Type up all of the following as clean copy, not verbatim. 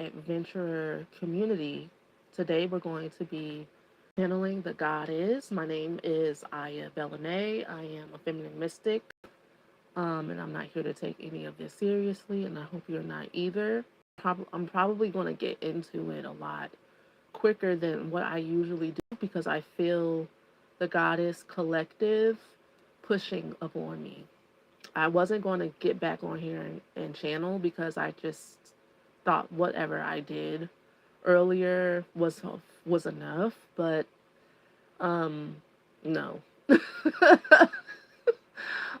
adventurer community. Today we're going to be channeling the goddess. My name is Aya Belinay. I am a feminine mystic, and I'm not here to take any of this seriously, and I hope you're not either. I'm probably going to get into it a lot quicker than what I usually do because I feel the goddess collective pushing upon me. I wasn't going to get back on here and channel because I just thought whatever I did earlier was enough, but um no.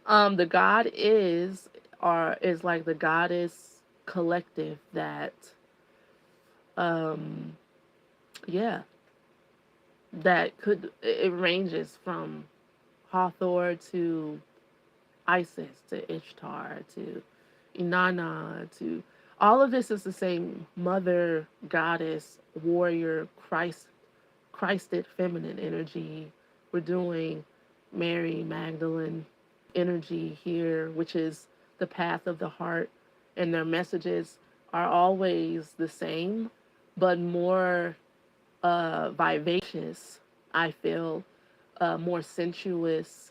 The god is like the goddess collective that um yeah, that could it ranges from Hathor to Isis to Ishtar to Inanna to all of this is the same mother, goddess, warrior, Christed feminine energy. We're doing Mary Magdalene energy here, which is the path of the heart, and their messages are always the same, but more vivacious, I feel, more sensuous,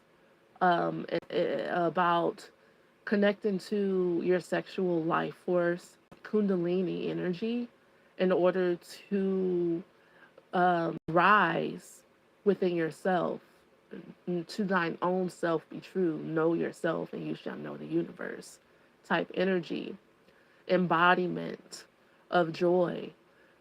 about connecting to your sexual life force, Kundalini energy, in order to rise within yourself. To thine own self be true. Know yourself, and you shall know the universe. Type energy, embodiment of joy.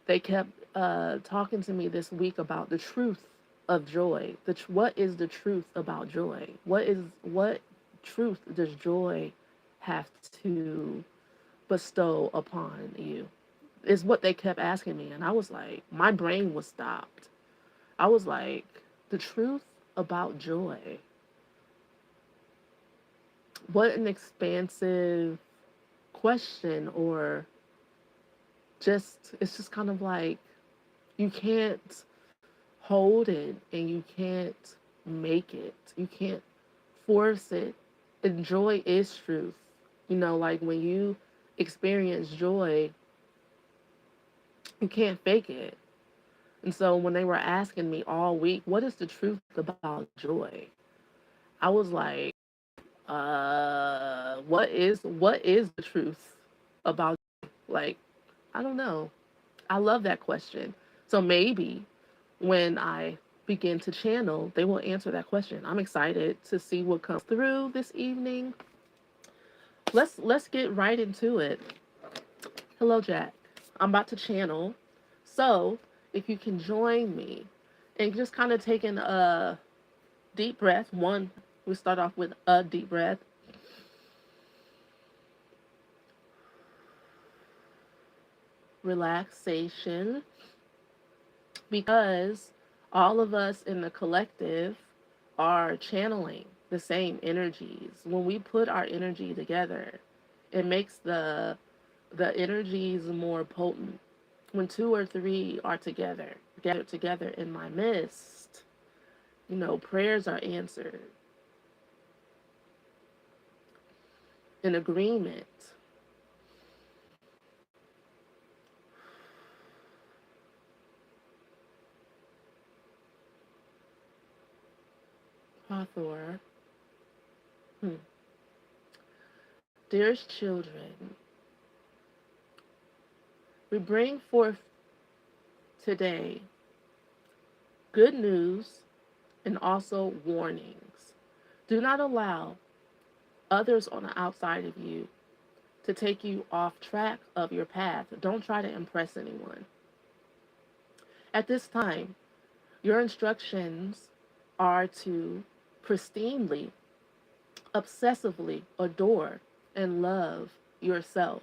They kept talking to me this week about the truth of joy. What is the truth about joy? What truth does joy have to bestow upon you? Is what they kept asking me, and I was like, my brain was stopped. I was like, the truth about joy. What an expansive question, or it's just kind of like you can't hold it and you can't make it. You can't force it. And joy is truth. Like when you experience joy, you can't fake it. And so when they were asking me all week, what is the truth about joy? I was like, what is the truth about, like, I don't know. I love that question. So maybe when I begin to channel, they will answer that question. I'm excited to see what comes through this evening. Let's get right into it. Hello, Jack. I'm about to channel. So if you can join me and just kind of taking a deep breath. We start off with a deep breath. Relaxation. Because all of us in the collective are channeling the same energies. When we put our energy together, it makes the energies more potent. When two or three are gathered together in my midst, prayers are answered in agreement. Hathor. Hmm. Dearest children, we bring forth today good news and also warnings. Do not allow others on the outside of you to take you off track of your path. Don't try to impress anyone. At this time, your instructions are to pristinely, obsessively adore and love yourself,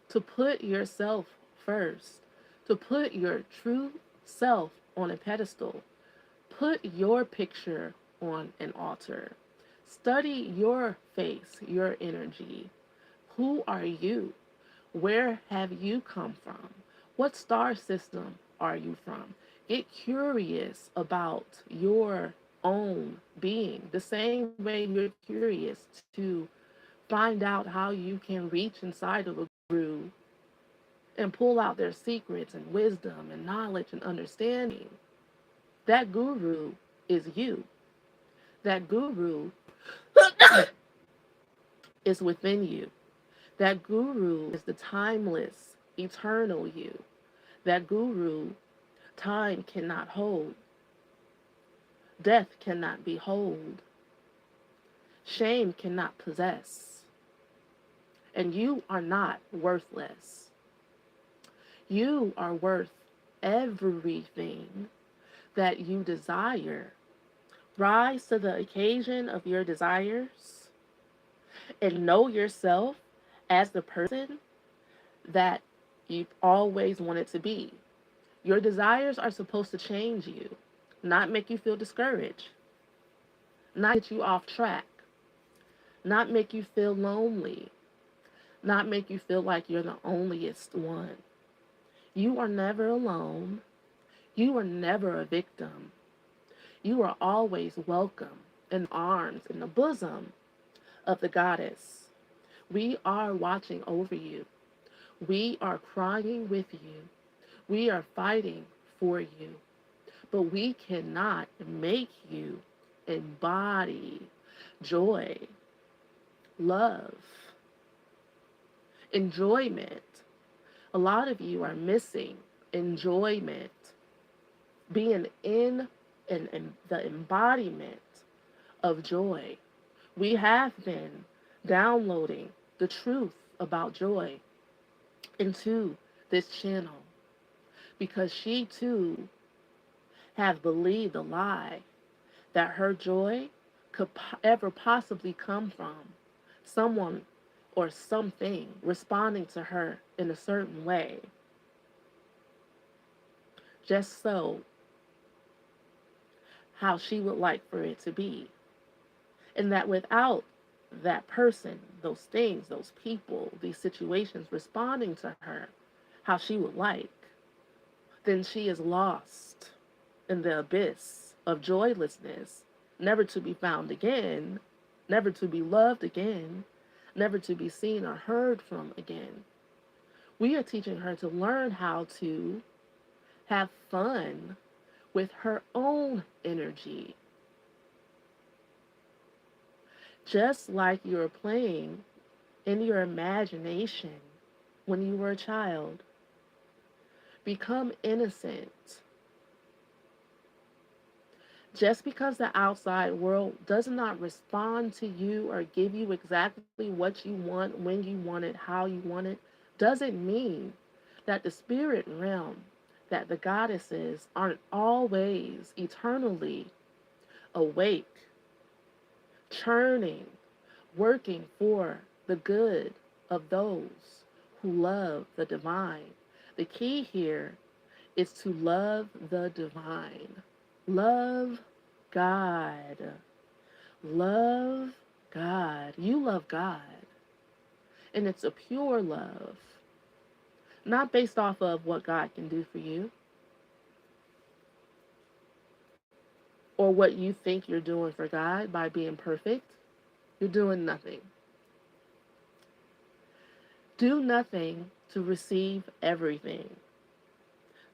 to put yourself first, to put your true self on a pedestal, put your picture on an altar, study your face, your energy. Who are you? Where have you come from? What star system are you from? Get curious about your own being, the same way you're curious to find out how you can reach inside of a guru and pull out their secrets and wisdom and knowledge and understanding. That guru is you. That guru is within you. That guru is the timeless, eternal you. That guru, time cannot hold, death cannot behold, shame cannot possess, and you are not worthless. You are worth everything that you desire. Rise to the occasion of your desires and know yourself as the person that you've always wanted to be. Your desires are supposed to change you, not make you feel discouraged, not get you off track, not make you feel lonely, not make you feel like you're the onlyest one. You are never alone. You are never a victim. You are always welcome in arms, in the bosom of the goddess. We are watching over you. We are crying with you. We are fighting for you. But we cannot make you embody joy, love, enjoyment. A lot of you are missing enjoyment, being in the embodiment of joy. We have been downloading the truth about joy into this channel because she too has believed a lie that her joy could ever possibly come from someone or something responding to her in a certain way, just so how she would like for it to be. And that without that person, those things, those people, these situations responding to her how she would like, then she is lost in the abyss of joylessness, never to be found again, never to be loved again, never to be seen or heard from again. We are teaching her to learn how to have fun with her own energy, just like you were playing in your imagination when you were a child. Become innocent. Just because the outside world does not respond to you or give you exactly what you want, when you want it, how you want it, doesn't mean that the spirit realm, that the goddesses aren't always eternally awake, churning, working for the good of those who love the divine. The key here is to love the divine. Love God. Love God. You love God. And it's a pure love, not based off of what God can do for you or what you think you're doing for God by being perfect. You're doing nothing. Do nothing to receive everything.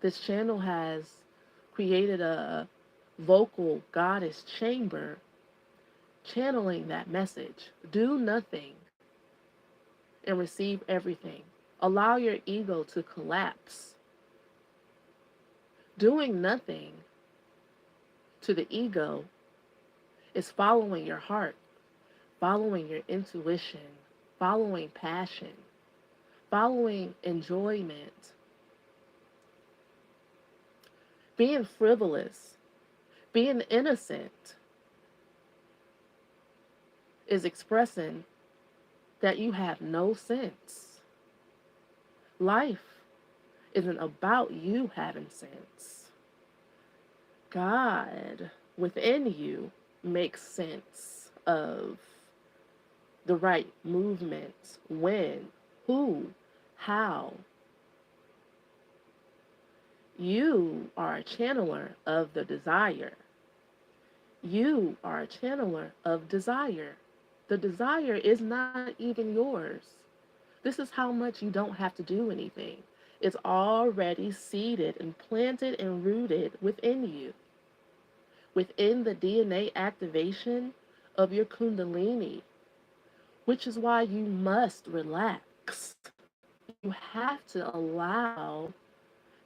This channel has created a vocal goddess chamber channeling that message. Do nothing and receive everything. Allow your ego to collapse. Doing nothing to the ego is following your heart, following your intuition, following passion, following enjoyment. Being frivolous, being innocent is expressing that you have no sense. Life isn't about you having sense. God within you makes sense of the right movements, when, who, how. You are a channeler of the desire. You are a channeler of desire. The desire is not even yours. This is how much you don't have to do anything. It's already seeded and planted and rooted within you, within the DNA activation of your Kundalini, which is why you must relax. You have to allow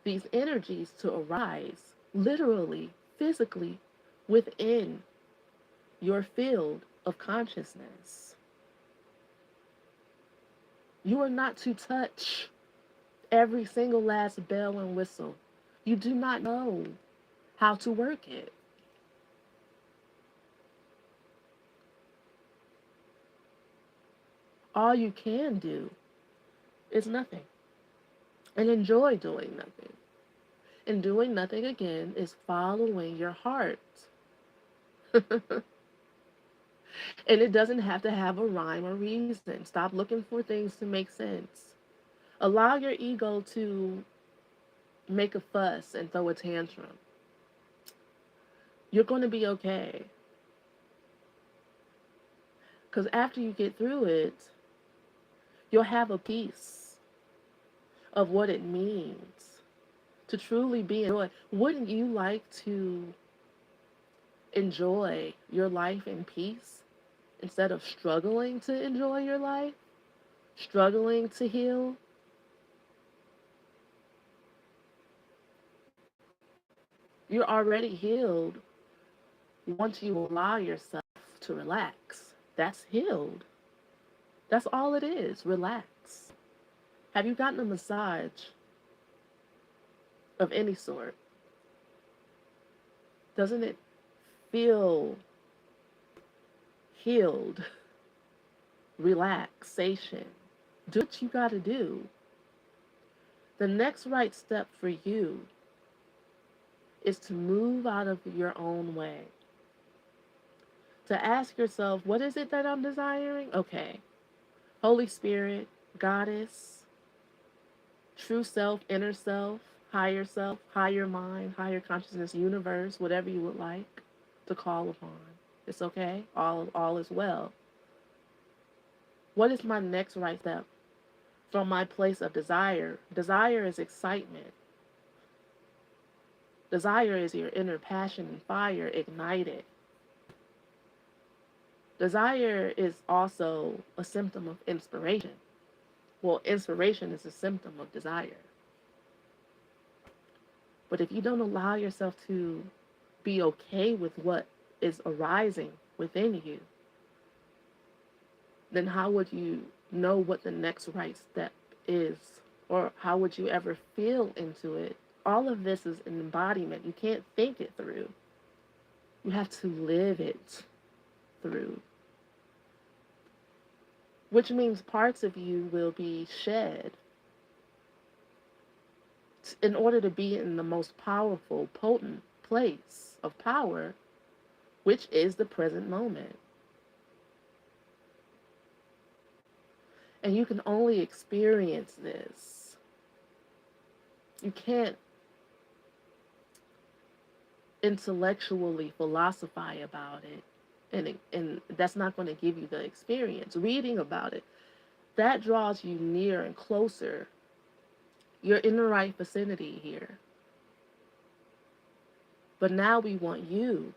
these energies to arise literally, physically, within your field of consciousness. You are not to touch every single last bell and whistle. You do not know how to work it. All you can do is nothing and enjoy doing nothing. And doing nothing again is following your heart. And it doesn't have to have a rhyme or reason. Stop looking for things to make sense. Allow your ego to make a fuss and throw a tantrum. You're going to be okay. Because after you get through it, you'll have a piece of what it means to truly be in joy. Wouldn't you like to enjoy your life in peace instead of struggling to enjoy your life, struggling to heal? You're already healed once you allow yourself to relax. That's healed. That's all it is. Relax. Have you gotten a massage of any sort? Doesn't it feel healed? Relaxation. Do what you got to do. The next right step for you is to move out of your own way. To ask yourself, what is it that I'm desiring? Okay. Holy Spirit, Goddess, true self, inner self, higher mind, higher consciousness, universe, whatever you would like to call upon. It's okay. All is well. What is my next right step from my place of desire? Desire is excitement. Desire is your inner passion and fire ignited. Desire is also a symptom of inspiration. Well, inspiration is a symptom of desire. But if you don't allow yourself to be okay with what is arising within you, then how would you know what the next right step is? Or how would you ever feel into it? All of this is an embodiment. You can't think it through. You have to live it through. Which means parts of you will be shed in order to be in the most powerful, potent place of power, which is the present moment. And you can only experience this. You can't intellectually philosophize about it. And that's not going to give you the experience. Reading about it, that draws you near and closer. You're in the right vicinity here. But now we want you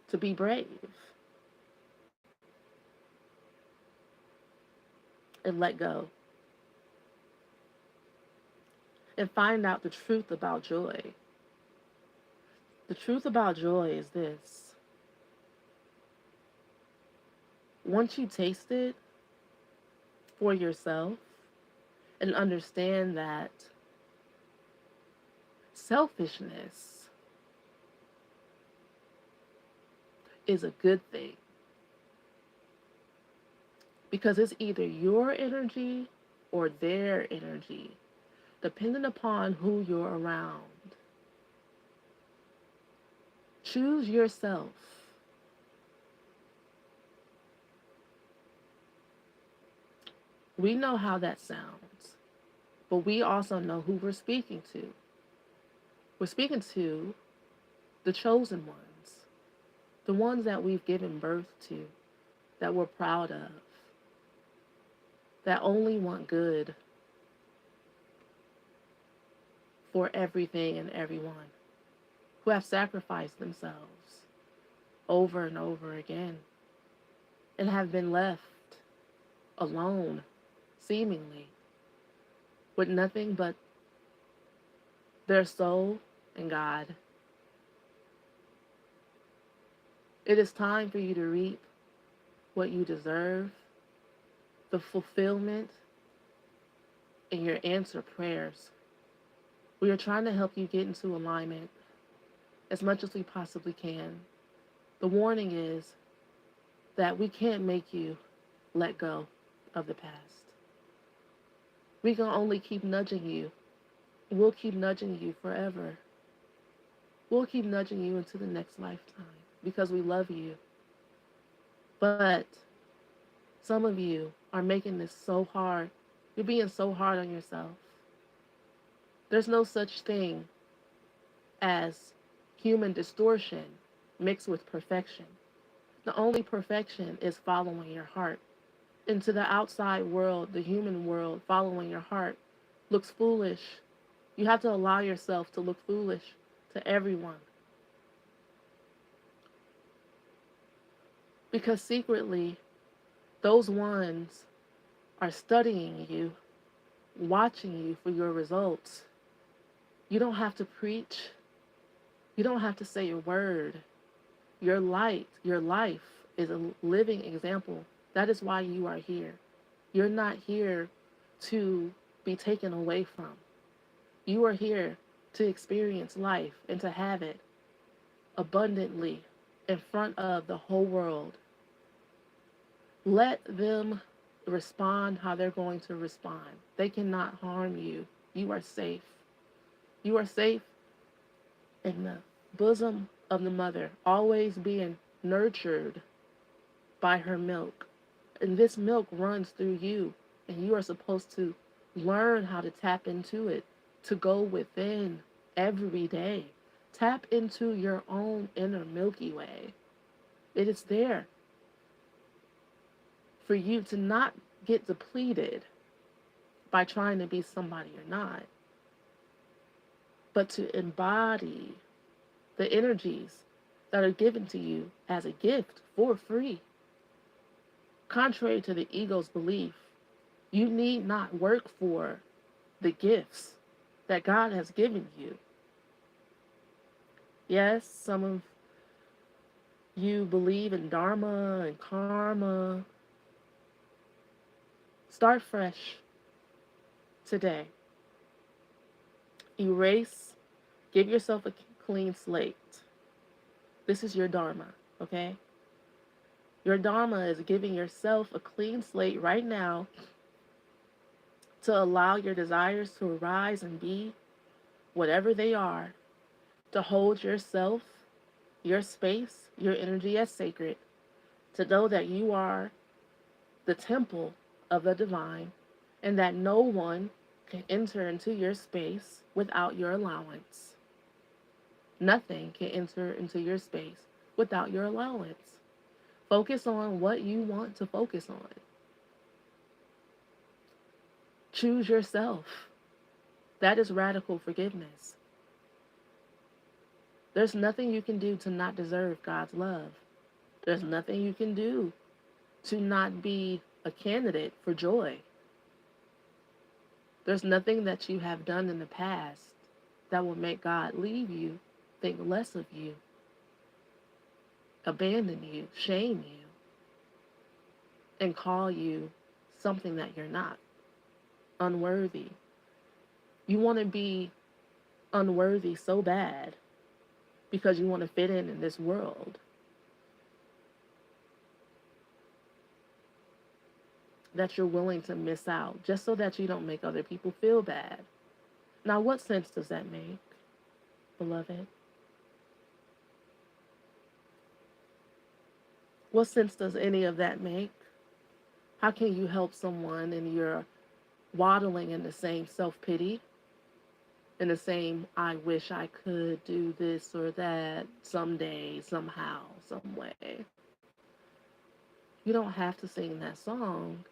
to be brave and let go and find out the truth about joy. The truth about joy is this. Once you taste it for yourself and understand that selfishness is a good thing, because it's either your energy or their energy, depending upon who you're around. Choose yourself. We know how that sounds, but we also know who we're speaking to. We're speaking to the chosen ones, the ones that we've given birth to, that we're proud of, that only want good for everything and everyone, who have sacrificed themselves over and over again and have been left alone, seemingly, with nothing but their soul and God. It is time for you to reap what you deserve, the fulfillment in your answered prayers. We are trying to help you get into alignment as much as we possibly can. The warning is that we can't make you let go of the past. We can only keep nudging you. We'll keep nudging you forever. We'll keep nudging you into the next lifetime because we love you. But some of you are making this so hard. You're being so hard on yourself. There's no such thing as human distortion mixed with perfection. The only perfection is following your heart. Into the outside world, the human world, following your heart looks foolish. You have to allow yourself to look foolish to everyone. Because secretly, those ones are studying you, watching you for your results. You don't have to preach. You don't have to say a word. Your light, your life is a living example. That is why you are here. You're not here to be taken away from. You are here to experience life and to have it abundantly in front of the whole world. Let them respond how they're going to respond. They cannot harm you. You are safe. You are safe in the bosom of the mother, always being nurtured by her milk. And this milk runs through you, and you are supposed to learn how to tap into it, to go within every day. Tap into your own inner Milky Way. It is there for you to not get depleted by trying to be somebody you're not, but to embody the energies that are given to you as a gift for free. Contrary to the ego's belief, you need not work for the gifts that God has given you. Yes, some of you believe in dharma and karma. Start fresh today. Erase, give yourself a clean slate. This is your dharma, okay? Your dharma is giving yourself a clean slate right now to allow your desires to arise and be whatever they are, to hold yourself, your space, your energy as sacred, to know that you are the temple of the divine and that no one can enter into your space without your allowance. Nothing can enter into your space without your allowance. Focus on what you want to focus on. Choose yourself. That is radical forgiveness. There's nothing you can do to not deserve God's love. There's nothing you can do to not be a candidate for joy. There's nothing that you have done in the past that will make God leave you, think less of you, abandon you, shame you, and call you something that you're not, unworthy. You want to be unworthy so bad because you want to fit in this world. That you're willing to miss out just so that you don't make other people feel bad. Now, what sense does that make, beloved? What sense does any of that make? How can you help someone and you're waddling in the same self-pity, in the same I wish I could do this or that someday, somehow, some way? You don't have to sing that song.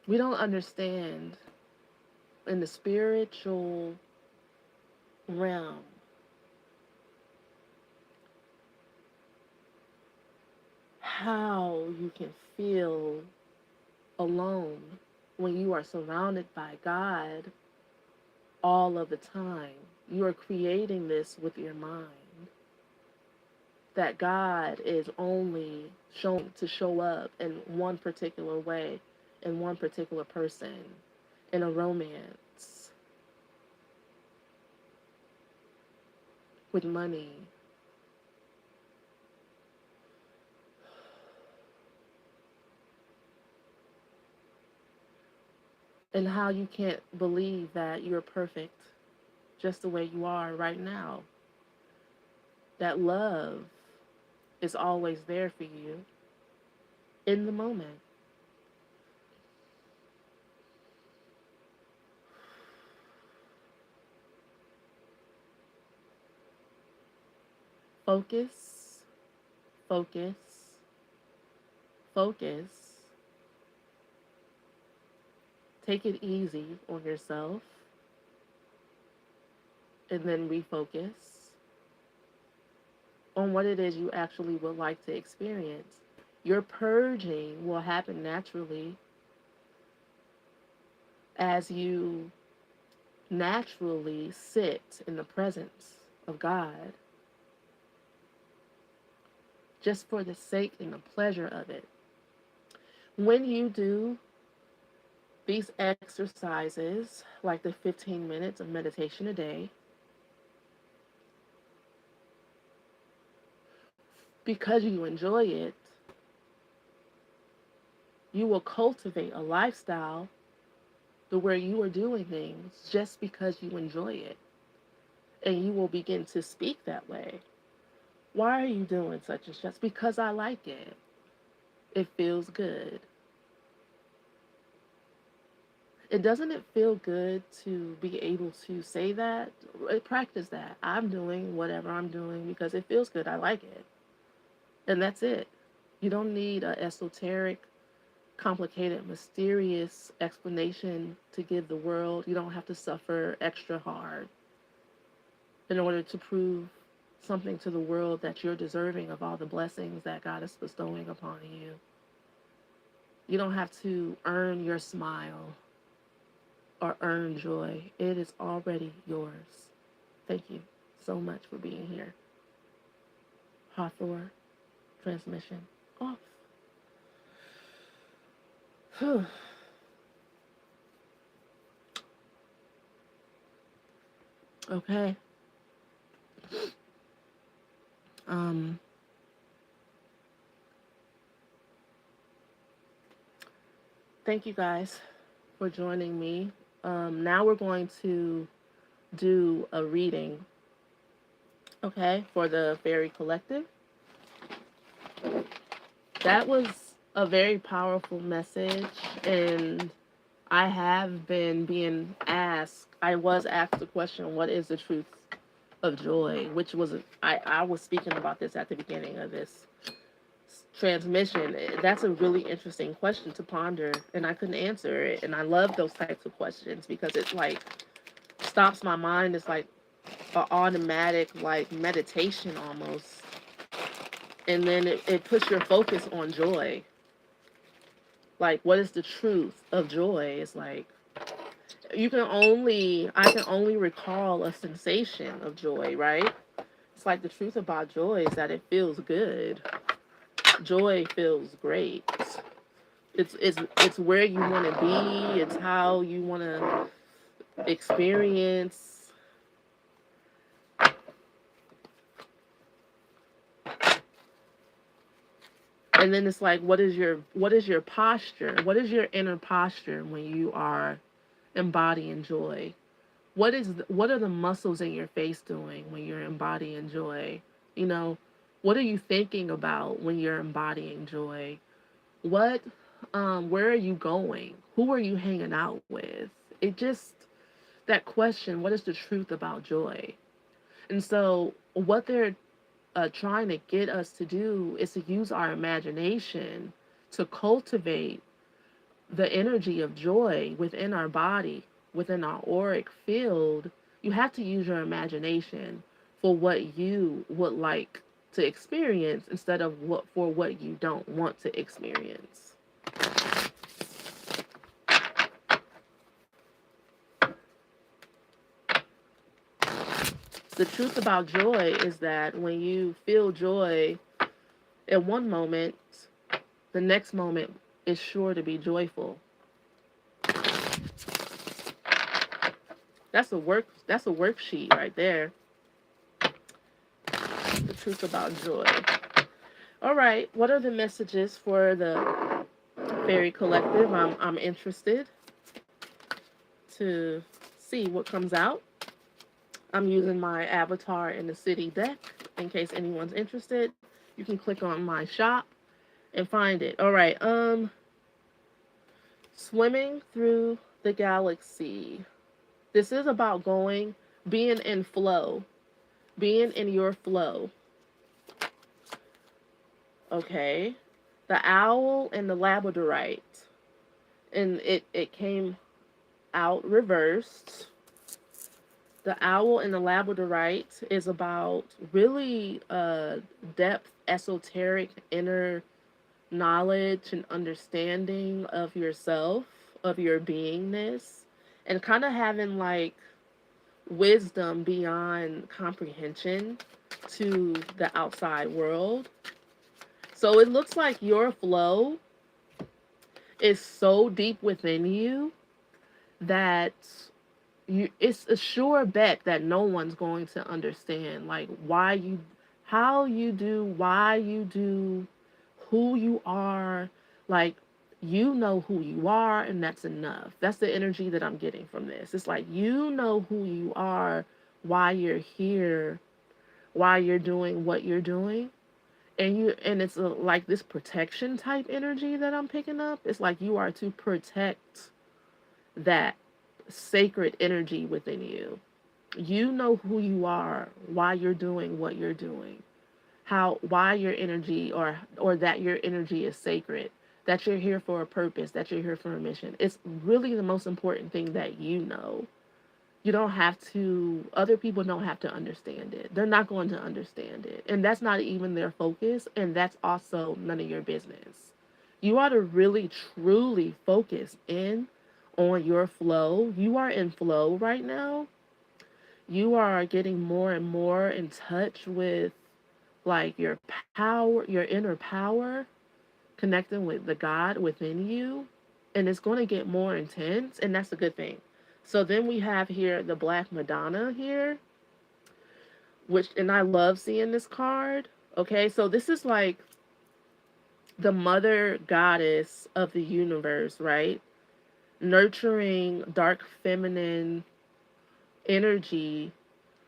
We don't understand in the spiritual realm, how you can feel alone when you are surrounded by God all of the time. You are creating this with your mind. That God is only shown to show up in one particular way, in one particular person, in a romance, with money. And how you can't believe that you're perfect just the way you are right now. That love is always there for you in the moment. Focus, focus, focus. Take it easy on yourself and then refocus on what it is you actually would like to experience. Your purging will happen naturally as you naturally sit in the presence of God, just for the sake and the pleasure of it. When you do these exercises, like the 15 minutes of meditation a day, because you enjoy it, you will cultivate a lifestyle to where you are doing things just because you enjoy it. And you will begin to speak that way. Why are you doing such and such? Because I like it. It feels good. And doesn't it feel good to be able to say that? Practice that. I'm doing whatever I'm doing because it feels good. I like it. And that's it. You don't need an esoteric, complicated, mysterious explanation to give the world. You don't have to suffer extra hard in order to prove something to the world that you're deserving of all the blessings that God is bestowing upon you. You don't have to earn your smile or earn joy. It is already yours. Thank you so much for being here. HATHOR transmission off. Whew. Okay. Um, Thank you guys for joining me. Now we're going to do a reading, okay, for the Fairy Collective. That was a very powerful message, and I have been being asked, I was asked the question, what is the truth of joy? Which was, I was speaking about this at the beginning of this transmission. That's a really interesting question to ponder, and I couldn't answer it. And I love those types of questions because it's like stops my mind. It's like an automatic like meditation almost, and then it puts your focus on joy. Like, what is the truth of joy? It's like I can only recall a sensation of joy, right? It's like the truth about joy is that it feels good. Joy feels great. It's where you want to be. It's how you want to experience. And then it's like, what is your posture? What is your inner posture when you are embodying joy? What are the muscles in your face doing when you're embodying joy? You know, what are you thinking about when you're embodying joy? What Where are you going? Who are you hanging out with? It just that question, what is the truth about joy? And so what they're trying to get us to do is to use our imagination to cultivate the energy of joy within our body. within our auric field, you have to use your imagination for what you would like to experience instead of what you don't want to experience. The truth about joy is that when you feel joy at one moment, the next moment is sure to be joyful. That's a worksheet right there. The truth about joy. All right, what are the messages for the fairy collective? I'm interested to see what comes out. I'm using my avatar in the city deck in case anyone's interested. You can click on my shop and find it. All right, swimming through the galaxy. This is about being in flow, being in your flow. Okay. The owl and the labradorite. And it came out reversed. The owl and the labradorite is about really depth, esoteric, inner knowledge and understanding of yourself, of your beingness, and kind of having like wisdom beyond comprehension to the outside world. So it looks like your flow is so deep within you that it's a sure bet that no one's going to understand like why you do, who you are. Like, you know who you are, and that's enough. That's the energy that I'm getting from this. It's like, you know who you are, why you're here, why you're doing what you're doing. And it's like this protection type energy that I'm picking up. It's like you are to protect that sacred energy within you. You know who you are, why you're doing what you're doing, how why your energy or that your energy is sacred, that you're here for a purpose, that you're here for a mission. It's really the most important thing that you know. You don't have to, other people don't have to understand it. They're not going to understand it. And that's not even their focus. And that's also none of your business. You ought to really, truly focus in on your flow. You are in flow right now. You are getting more and more in touch with like your power, your inner power, connecting with the God within you. And it's going to get more intense. And that's a good thing. So then we have here the Black Madonna here, which, and I love seeing this card. Okay, so this is like the mother goddess of the universe, right? Nurturing dark feminine energy,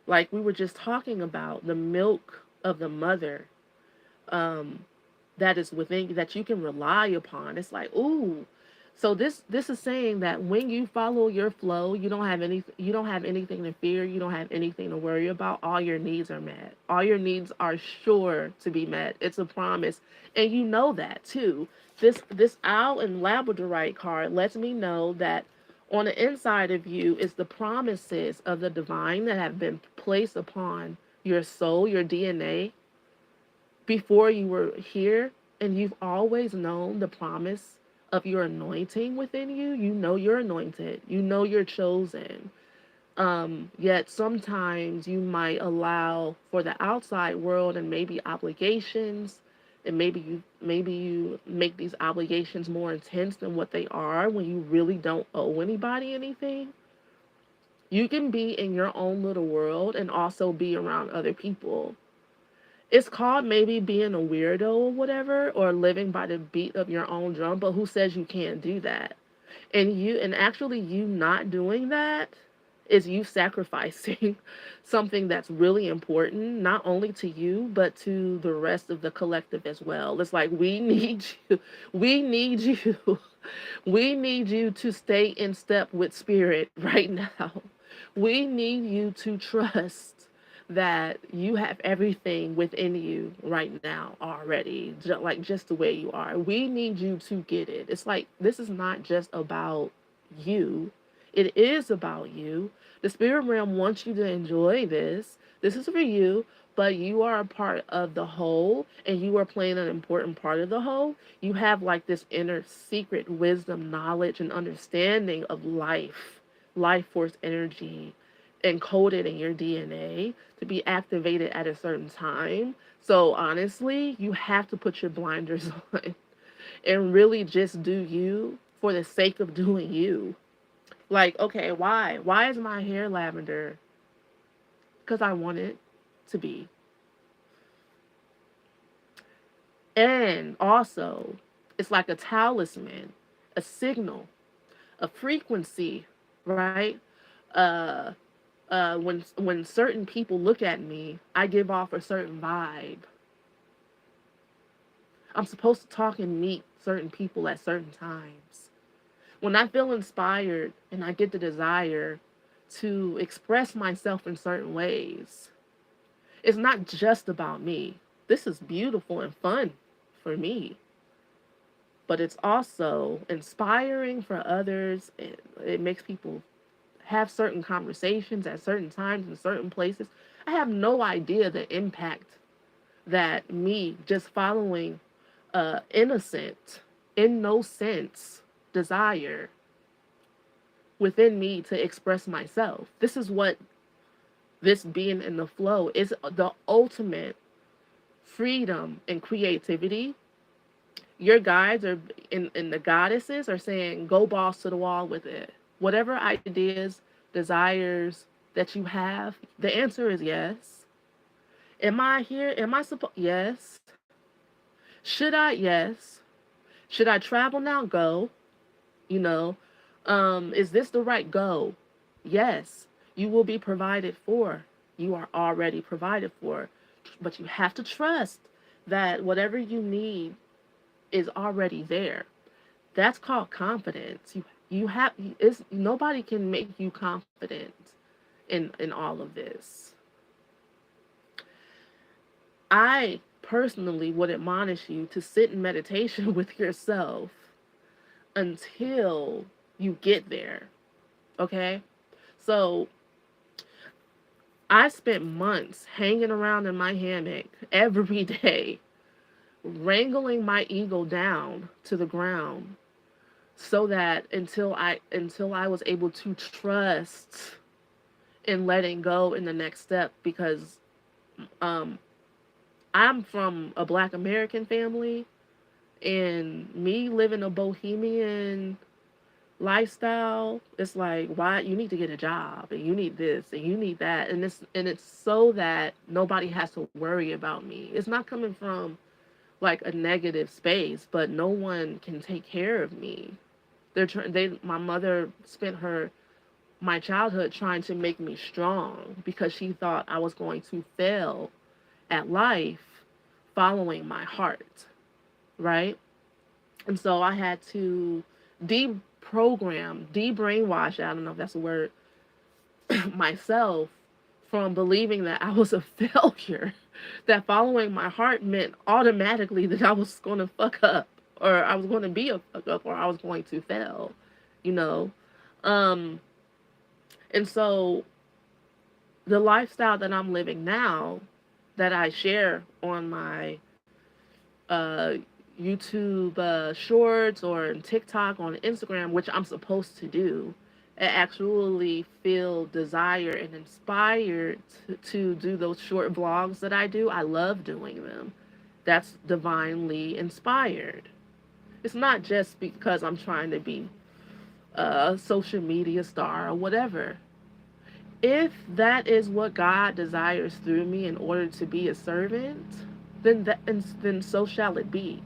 like we were just talking about, the milk of the mother. Um, that is within that you can rely upon. It's like, ooh. So this is saying that when you follow your flow, you don't have anything to fear, you don't have anything to worry about. All your needs are met. All your needs are sure to be met. It's a promise. And you know that too. This owl and labradorite card lets me know that on the inside of you is the promises of the divine that have been placed upon your soul, your DNA, before you were here, and you've always known the promise of your anointing within you. You know you're anointed. You know you're chosen. Yet sometimes you might allow for the outside world and maybe obligations, and maybe you make these obligations more intense than what they are when you really don't owe anybody anything. You can be in your own little world and also be around other people. It's called maybe being a weirdo or whatever, or living by the beat of your own drum, but who says you can't do that? And actually you not doing that is you sacrificing something that's really important, not only to you, but to the rest of the collective as well. It's like, we need you. We need you. We need you to stay in step with spirit right now. We need you to trust that you have everything within you right now already, like just the way you are. We need you to get it. It's like, this is not just about you, It is about you. The spirit realm wants you to enjoy this. This is for you, but you are a part of the whole and you are playing an important part of the whole. You have like this inner secret wisdom, knowledge, and understanding of life, life force energy encoded in your DNA to be activated at a certain time. So honestly, you have to put your blinders on and really just do you for the sake of doing you. Like, okay, why? Why is my hair lavender? Because I want it to be. And also, it's like a talisman, a signal, a frequency, right? Uh, when certain people look at me, I give off a certain vibe. I'm supposed to talk and meet certain people at certain times. When I feel inspired and I get the desire to express myself in certain ways, it's not just about me. This is beautiful and fun for me, but it's also inspiring for others. It makes people have certain conversations at certain times in certain places. I have no idea the impact that me just following innocent, in no sense, desire within me to express myself. This is what this being in the flow is, the ultimate freedom and creativity. Your guides are in the goddesses are saying, go balls to the wall with it. Whatever ideas, desires that you have, the answer is yes. Am I here? Am I supposed? Yes. Should I? Yes. Should I travel now? Go. You know, is this the right go? Yes. You will be provided for. You are already provided for. But you have to trust that whatever you need is already there. That's called confidence. You have it's nobody can make you confident in all of this. I personally would admonish you to sit in meditation with yourself until you get there. Okay? So I spent months hanging around in my hammock every day, wrangling my ego down to the ground so that until I was able to trust in letting go in the next step, because um I'm from a Black American family, and me living a bohemian lifestyle, it's like, why you need to get a job and you need this and you need that, and it's so that nobody has to worry about me. It's not coming from like a negative space, but no one can take care of me. My mother spent her my childhood trying to make me strong because she thought I was going to fail at life following my heart, right? And so I had to deprogram, de-brainwash, I don't know if that's a word, myself from believing that I was a failure, that following my heart meant automatically that I was going to fuck up, or I was going to be a fuck up, or I was going to fail, you know? Um, and so the lifestyle that I'm living now, that I share on my uh, YouTube shorts or on TikTok, on Instagram, which I'm supposed to do, I actually feel desire and inspired to do those short vlogs that I do. I love doing them. That's divinely inspired. It's not just because I'm trying to be a social media star or whatever. If that is what God desires through me in order to be a servant, then so shall it be.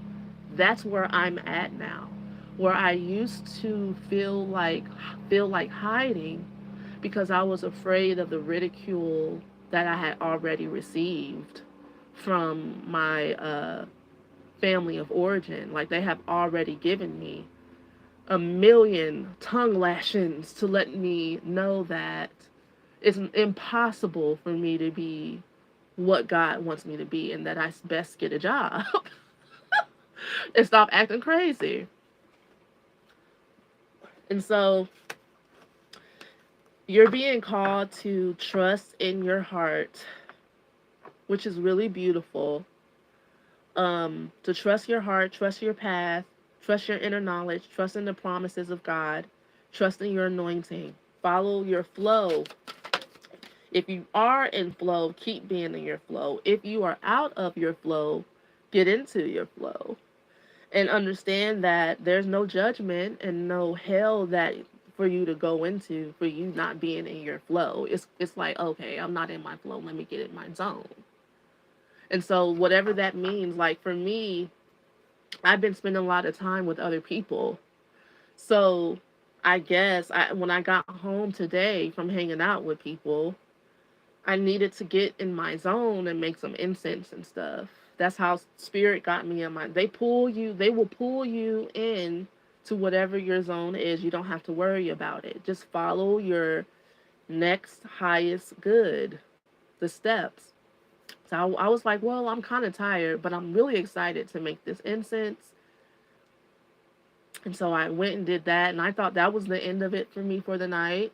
That's where I'm at now. Where I used to feel like hiding because I was afraid of the ridicule that I had already received from my family of origin. Like, they have already given me a million tongue lashings to let me know that it's impossible for me to be what God wants me to be, and that I best get a job and stop acting crazy. And so You're being called to trust in your heart, which is really beautiful. To trust your heart, trust your path, trust your inner knowledge, trust in the promises of God, trust in your anointing. Follow your flow. If you are in flow, keep being in your flow. If you are out of your flow, get into your flow. And understand that there's no judgment and no hell that for you to go into for you not being in your flow. It's like, okay, I'm not in my flow, let me get in my zone. And so whatever that means, like for me, I've been spending a lot of time with other people. So I guess when I got home today from hanging out with people, I needed to get in my zone and make some incense and stuff. That's how spirit got me in my. They will pull you in to whatever your zone is. You don't have to worry about it. Just follow your next highest good, the steps. So I was like, well, I'm kind of tired, but I'm really excited to make this incense. And so I went and did that, and I thought that was the end of it for me for the night.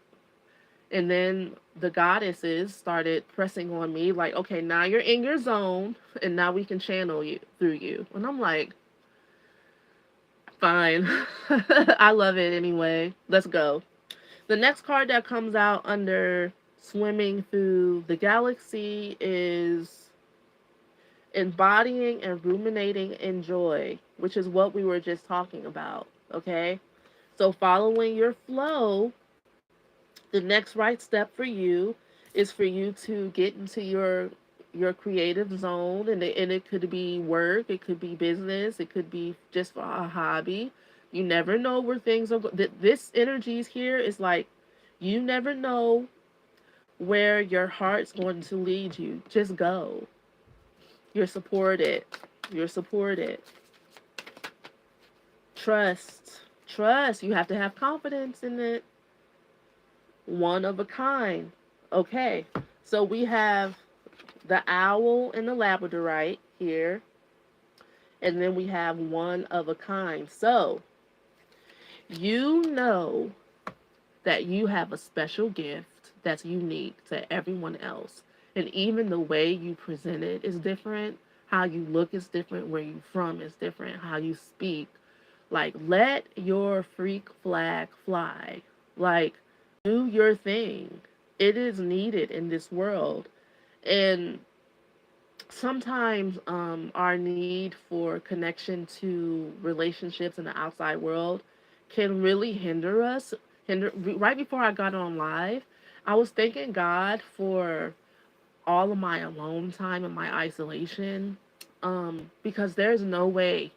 And then the goddesses started pressing on me, like, okay, now you're in your zone, and now we can channel you through you. And I'm like, fine. I love it anyway. Let's go. The next card that comes out under swimming through the galaxy is embodying and ruminating in joy, which is what we were just talking about. Okay. So following your flow, the next right step for you is for you to get into your creative zone, and it could be work, it could be business, it could be just for a hobby. You never know where things are this energies here is like you never know where your heart's going to lead you. Just go. You're supported. You're supported. Trust. You have to have confidence in it. One of a kind. Okay, so we have the owl and the labradorite here, and then we have one of a kind. So you know that you have a special gift that's unique to everyone else. And even the way you present it is different. How you look is different. Where you from is different. How you speak. Like, let your freak flag fly. Like, do your thing. It is needed in this world. And sometimes our need for connection to relationships in the outside world can really hinder us. Right before I got on live, I was thanking God for all of my alone time and my isolation, because there's no way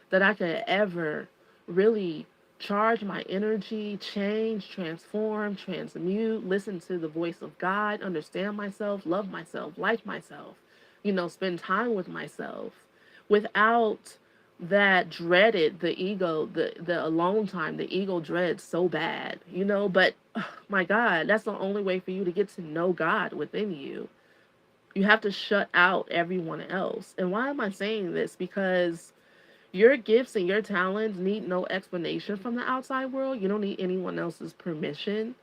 that I could ever really charge my energy, change, transform, transmute, listen to the voice of God, understand myself, love myself, like myself, spend time with myself without that dreaded the ego, the alone time, the ego dreads so bad, but my God, that's the only way for you to get to know God within you. You have to shut out everyone else. And why am I saying this? Because your gifts and your talents need no explanation from the outside world. You don't need anyone else's permission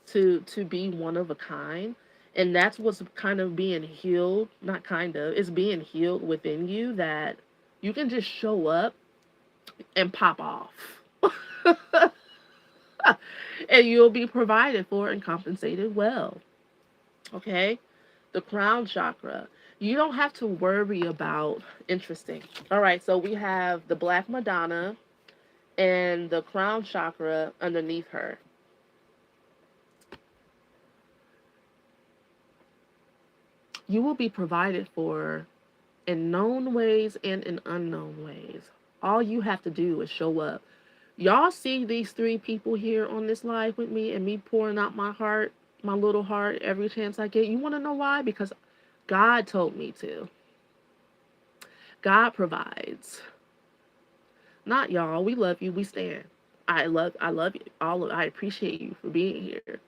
to be one of a kind. And that's what's kind of being healed, not kind of, it's being healed within you, that you can just show up and pop off. And you'll be provided for and compensated well. Okay? The crown chakra. You don't have to worry about interesting. All right, so we have the Black Madonna and the crown chakra underneath her. You will be provided for in known ways and in unknown ways. All you have to do is show up. Y'all see these three people here on this live with me and me pouring out my heart, my little heart, every chance I get. You want to know why? Because God told me to. God provides. Not y'all. We love you. We stand. I love you. I appreciate you for being here.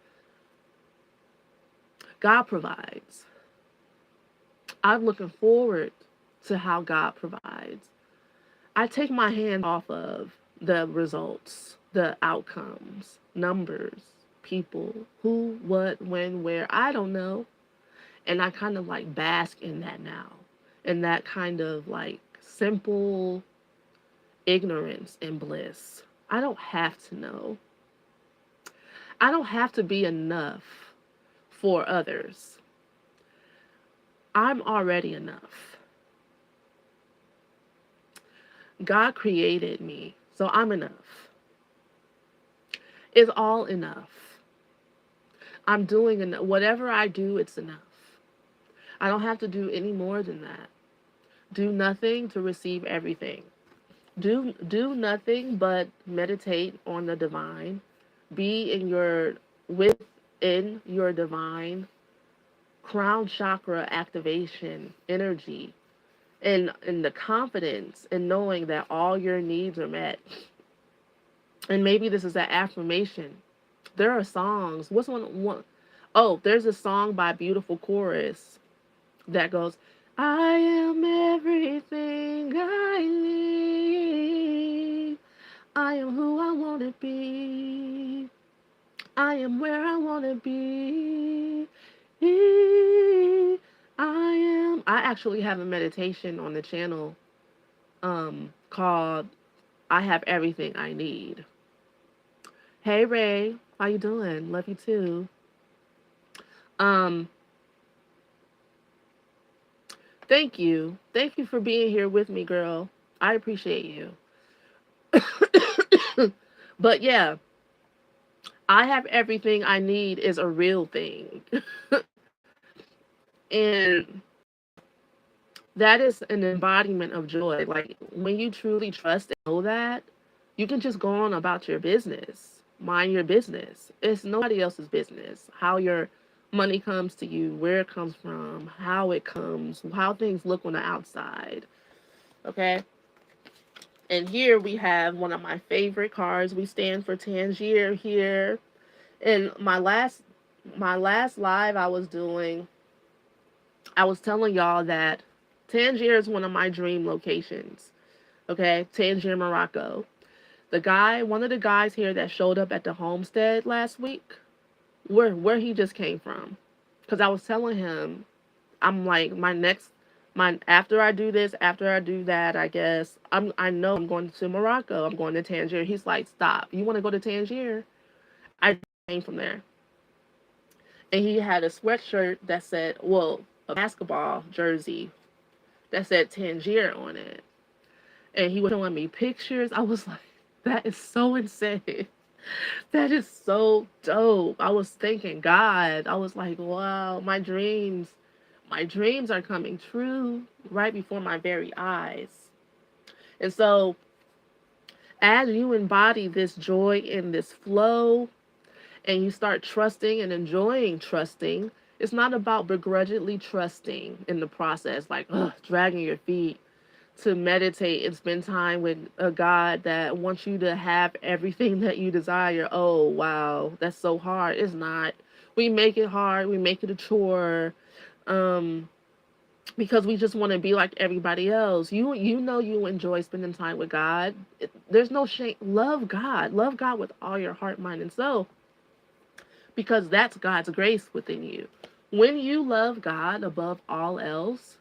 God provides. I'm looking forward to how God provides. I take my hand off of the results, the outcomes, numbers. people. Who, what, when, where, I don't know. And I kind of like bask in that now. In that kind of like simple ignorance and bliss. I don't have to know. I don't have to be enough for others. I'm already enough. God created me, so I'm enough. It's all enough. I'm doing enough. Whatever I do, it's enough. I don't have to do any more than that. Do nothing to receive everything. Do nothing but meditate on the divine. Be in your within your divine crown chakra activation energy and the confidence in knowing that all your needs are met. And maybe this is that affirmation. There are songs. What's one? Oh, there's a song by Beautiful Chorus that goes, I am everything I need. I am who I want to be. I am where I want to be. I actually have a meditation on the channel called I Have Everything I Need. Hey Ray, how you doing? Love you too. Um, Thank you. Thank you for being here with me, girl. I appreciate you. But yeah, I have everything I need is a real thing. And that is an embodiment of joy. Like when you truly trust and know that, you can just go on about your business. Mind your business. It's nobody else's business. How your money comes to you, where it comes from, how it comes, how things look on the outside. Okay? And here we have one of my favorite cards. We stand for Tangier here. And my last live I was doing, I was telling y'all that Tangier is one of my dream locations. Okay, Tangier, Morocco. One of the guys here that showed up at the homestead last week, where he just came from. Because I was telling him, I'm like, my after I do this, after I do that, I guess I know I'm going to Morocco. I'm going to Tangier. He's like, stop. You want to go to Tangier? I came from there, and he had a sweatshirt that said, well, a basketball jersey that said Tangier on it, and he was showing me pictures. I was like, that is so insane. That is so dope. I was thinking, God, I was like, wow, my dreams are coming true right before my very eyes. And so, as you embody this joy and this flow, and you start trusting and enjoying trusting, it's not about begrudgingly trusting in the process, like dragging your feet to meditate and spend time with a God that wants you to have everything that you desire. Oh, wow, that's so hard. It's not. We make it hard, we make it a chore. Um, because we just want to be like everybody else. You enjoy spending time with God. There's no shame. Love God. Love God with all your heart, mind, and soul, because that's God's grace within you. When you love God above all else,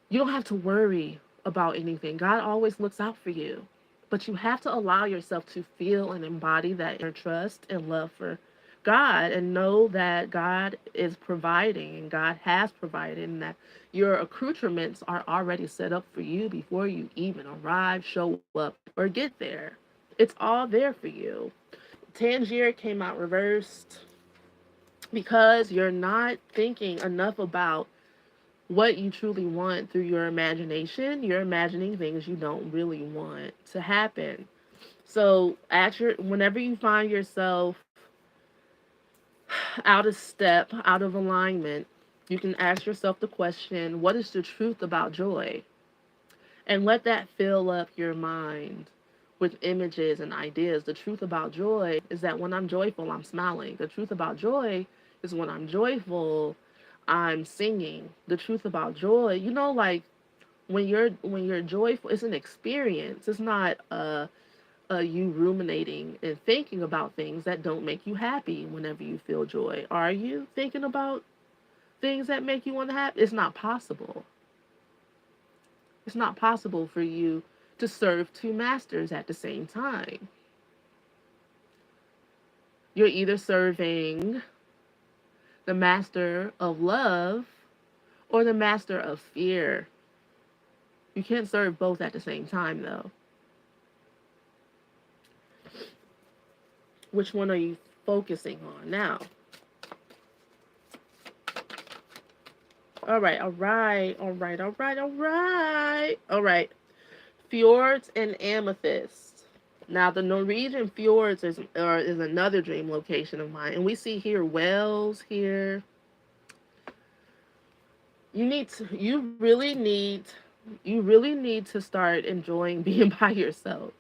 you don't have to worry about anything. God always looks out for you. But you have to allow yourself to feel and embody that inner trust and love for God, and know that God is providing and God has provided, and that your accoutrements are already set up for you before you even arrive, show up, or get there. It's all there for you. Tangier came out reversed because you're not thinking enough about what you truly want through your imagination. You're imagining things you don't really want to happen. So, whenever you find yourself out of step, out of alignment, you can ask yourself the question, what is the truth about joy? And let that fill up your mind with images and ideas. The truth about joy is that when I'm joyful, I'm smiling. The truth about joy is when I'm joyful, I'm singing. The truth about joy, like when you're joyful, it's an experience. It's not you ruminating and thinking about things that don't make you happy whenever you feel joy? Are you thinking about things that make you unhappy? It's not possible. It's not possible for you to serve two masters at the same time. You're either serving the master of love or the master of fear. You can't serve both at the same time, though. Which one are you focusing on now? All right, all right, all right, all right, all right, all right. Fjords and amethyst. Now, the Norwegian fjords is another dream location of mine, and we see here whales here. You really need to start enjoying being by yourself.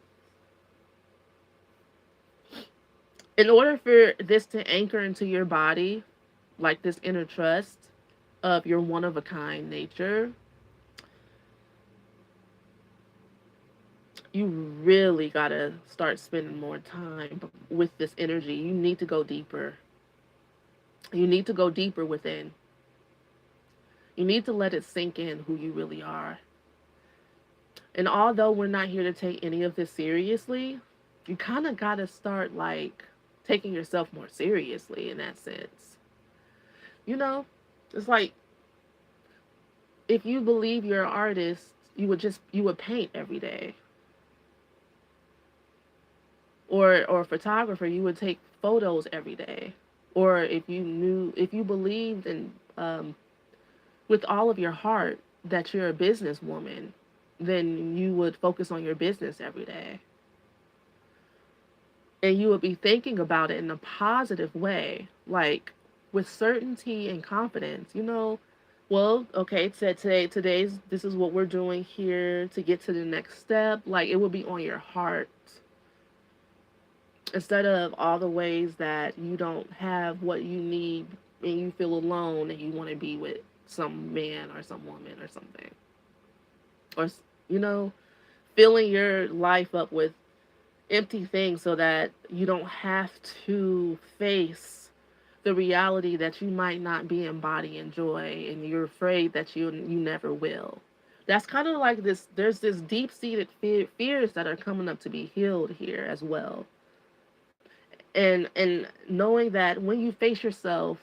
In order for this to anchor into your body, like this inner trust of your one of a kind nature, you really gotta start spending more time with this energy. You need to go deeper. You need to go deeper within. You need to let it sink in who you really are. And although we're not here to take any of this seriously, you kind of gotta start like taking yourself more seriously in that sense. You know, it's like if you believe you're an artist, you would paint every day. Or a photographer, you would take photos every day. Or if you believed in with all of your heart that you're a businesswoman, then you would focus on your business every day. And you would be thinking about it in a positive way, like with certainty and confidence. Well, okay, today's this is what we're doing here to get to the next step. Like it would be on your heart instead of all the ways that you don't have what you need and you feel alone and you want to be with some man or some woman or something. Or, you know, filling your life up with empty things so that you don't have to face the reality that you might not be embodying joy and you're afraid that you never will. That's kind of like this. There's this deep-seated fears that are coming up to be healed here as well. And knowing that when you face yourself,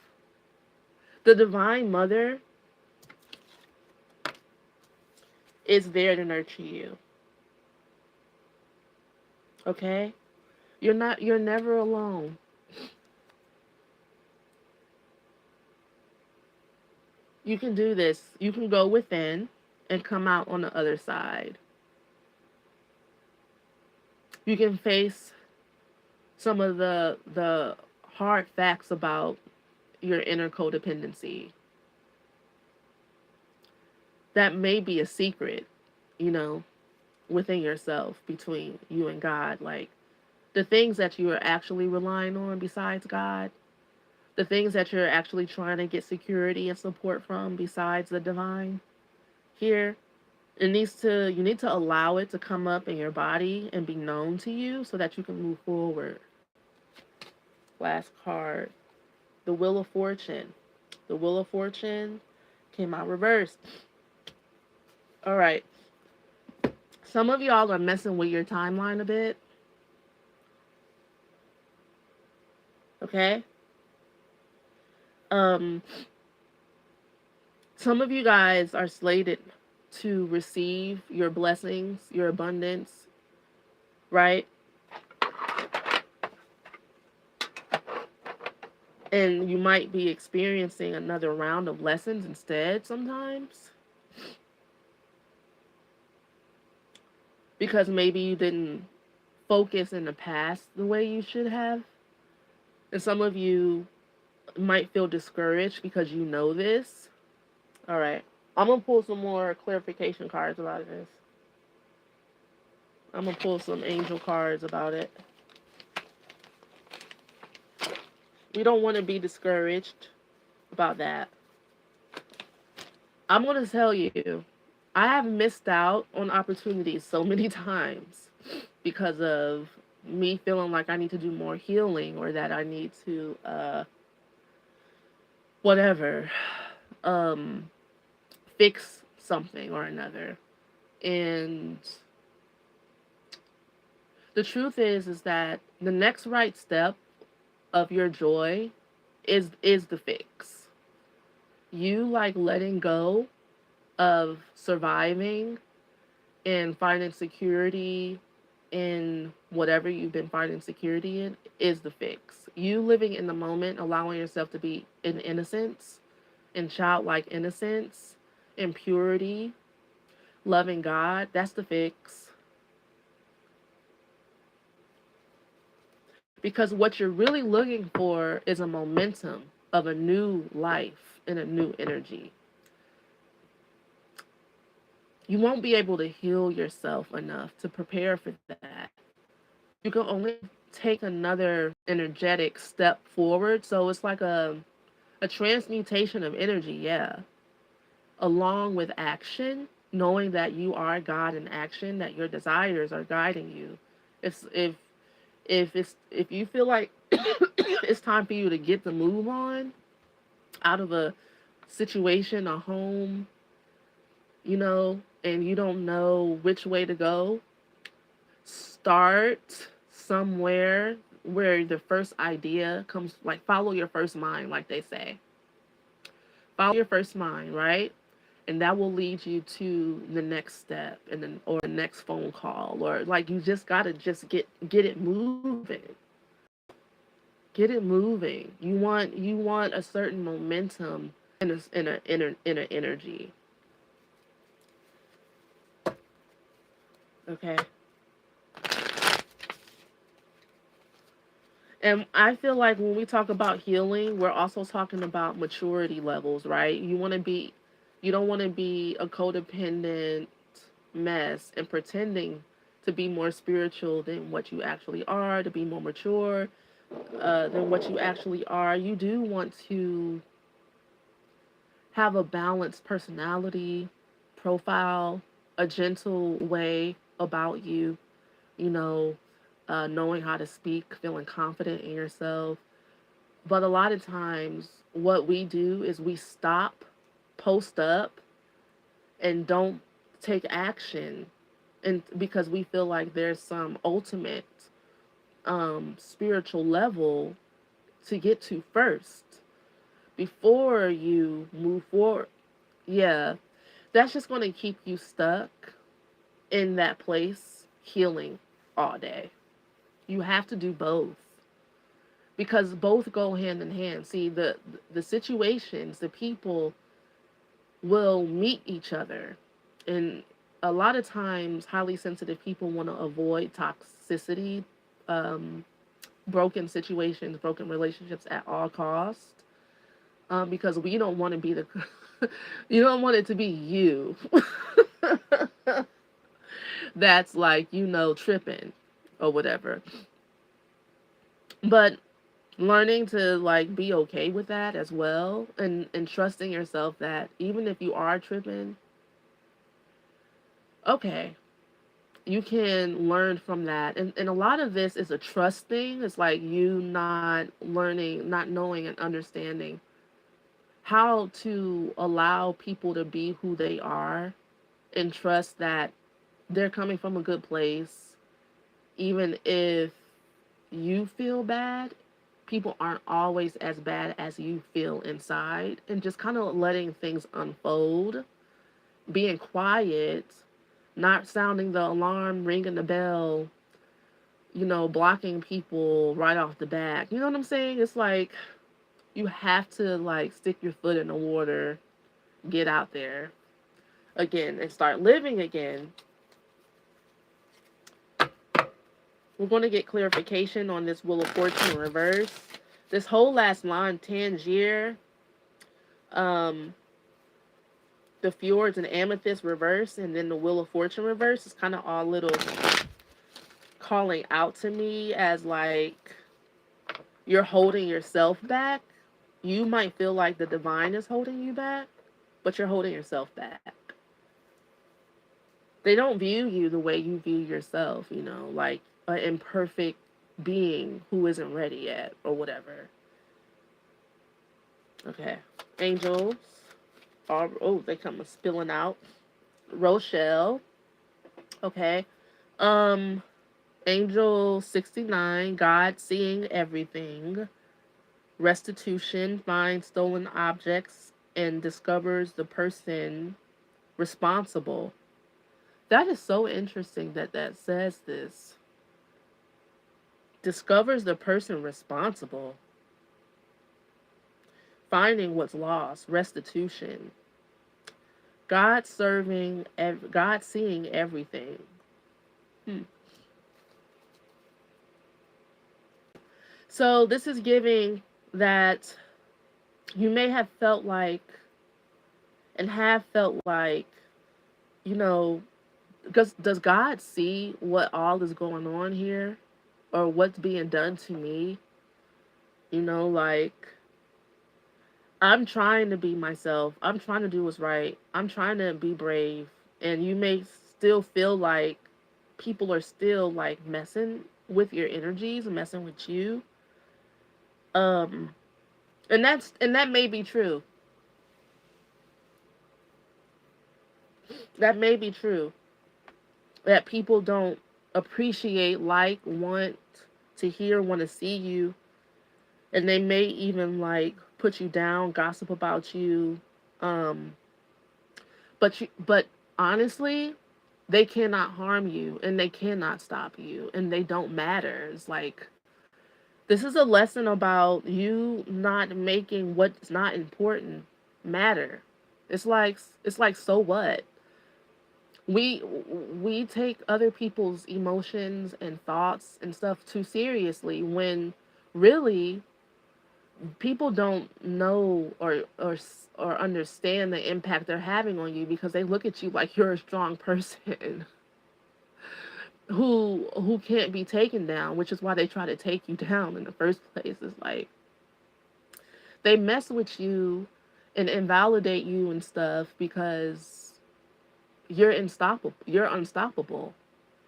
the divine mother is there to nurture you. Okay? You're never alone. You can do this. You can go within and come out on the other side. You can face some of the hard facts about your inner codependency. That may be a secret, you know, within yourself, between you and God. Like the things that you are actually relying on besides God, the things that you're actually trying to get security and support from besides the divine. Here, you need to allow it to come up in your body and be known to you so that you can move forward. Last card, the Wheel of Fortune. The Wheel of Fortune came out reversed. All right. Some of y'all are messing with your timeline a bit. Okay? Um, some of you guys are slated to receive your blessings, your abundance, right? And you might be experiencing another round of lessons instead sometimes. Because maybe you didn't focus in the past the way you should have. And some of you might feel discouraged because you know this. All right. I'm going to pull some more clarification cards about this. I'm going to pull some angel cards about it. We don't want to be discouraged about that. I'm going to tell you, I have missed out on opportunities so many times because of me feeling like I need to do more healing, or that I need to whatever, um fix something or another. And the truth is that the next right step of your joy is the fix. You like letting go of surviving and finding security in whatever you've been finding security in is the fix. You living in the moment, allowing yourself to be in innocence, in childlike innocence, in purity, loving God, that's the fix. Because what you're really looking for is a momentum of a new life and a new energy. You won't be able to heal yourself enough to prepare for that. You can only take another energetic step forward. So it's like a transmutation of energy, yeah. Along with action, knowing that you are God in action, that your desires are guiding you. If if you feel like it's time for you to get the move on out of a situation, a home, and you don't know which way to go, start somewhere where the first idea comes, like follow your first mind, like they say. Follow your first mind, right? And that will lead you to the next step, and then or the next phone call, or like you just got to just get it moving. Get it moving. You want a certain momentum in a energy. Okay. And I feel like when we talk about healing, we're also talking about maturity levels, right? You don't want to be a codependent mess and pretending to be more spiritual than what you actually are, to be more mature than what you actually are. You do want to have a balanced personality, profile, a gentle way about you, you know, knowing how to speak, feeling confident in yourself. But a lot of times, what we do is we stop, post up, and don't take action. And because we feel like there's some ultimate spiritual level to get to first before you move forward. Yeah, that's just going to keep you stuck in that place healing all day. You have to do both because both go hand in hand. See, the situations, the people will meet each other. And a lot of times highly sensitive people want to avoid toxicity, um, broken situations, broken relationships at all costs. Because we don't want to be the you don't want it to be you that's like, tripping or whatever. But learning to like be okay with that as well, and trusting yourself that even if you are tripping, okay, you can learn from that. And a lot of this is a trust thing. It's like you not learning, not knowing and understanding how to allow people to be who they are and trust that they're coming from a good place. Even if you feel bad, people aren't always as bad as you feel inside. And just kind of letting things unfold, being quiet, not sounding the alarm, ringing the bell, blocking people right off the bat. You know what I'm saying? It's like you have to like stick your foot in the water, get out there again and start living again. We're going to get clarification on this Wheel of Fortune in reverse. This whole last line, Tangier, um, the Fjords and Amethyst reverse, and then the Wheel of Fortune reverse is kind of all little calling out to me as like you're holding yourself back. You might feel like the divine is holding you back, but you're holding yourself back. They don't view you the way you view yourself, like an imperfect being who isn't ready yet or whatever. Okay. Angels are, oh, they come spilling out. Rochelle. Okay. Um, Angel 69, God seeing everything. Restitution finds stolen objects and discovers the person responsible. That is so interesting that that says this. Discovers the person responsible. Finding what's lost. Restitution. God seeing everything. Hmm. So this is giving that you may have felt like and have felt like, you know, does God see what all is going on here or what's being done to me? Like I'm trying to be myself. I'm trying to do what's right. I'm trying to be brave. And you may still feel like people are still like messing with your energies, messing with you. Um and that may be true. That may be true. That people don't appreciate, like, want to hear, want to see you, and they may even like put you down, gossip about you. Um, but honestly, they cannot harm you, and they cannot stop you, and they don't matter. It's like this is a lesson about you not making what's not important matter. It's like so what? we we take other people's emotions and thoughts and stuff too seriously when really people don't know or understand the impact they're having on you because they look at you like you're a strong person who can't be taken down, which is why they try to take you down in the first place. It's like they mess with you and invalidate you and stuff because you're unstoppable,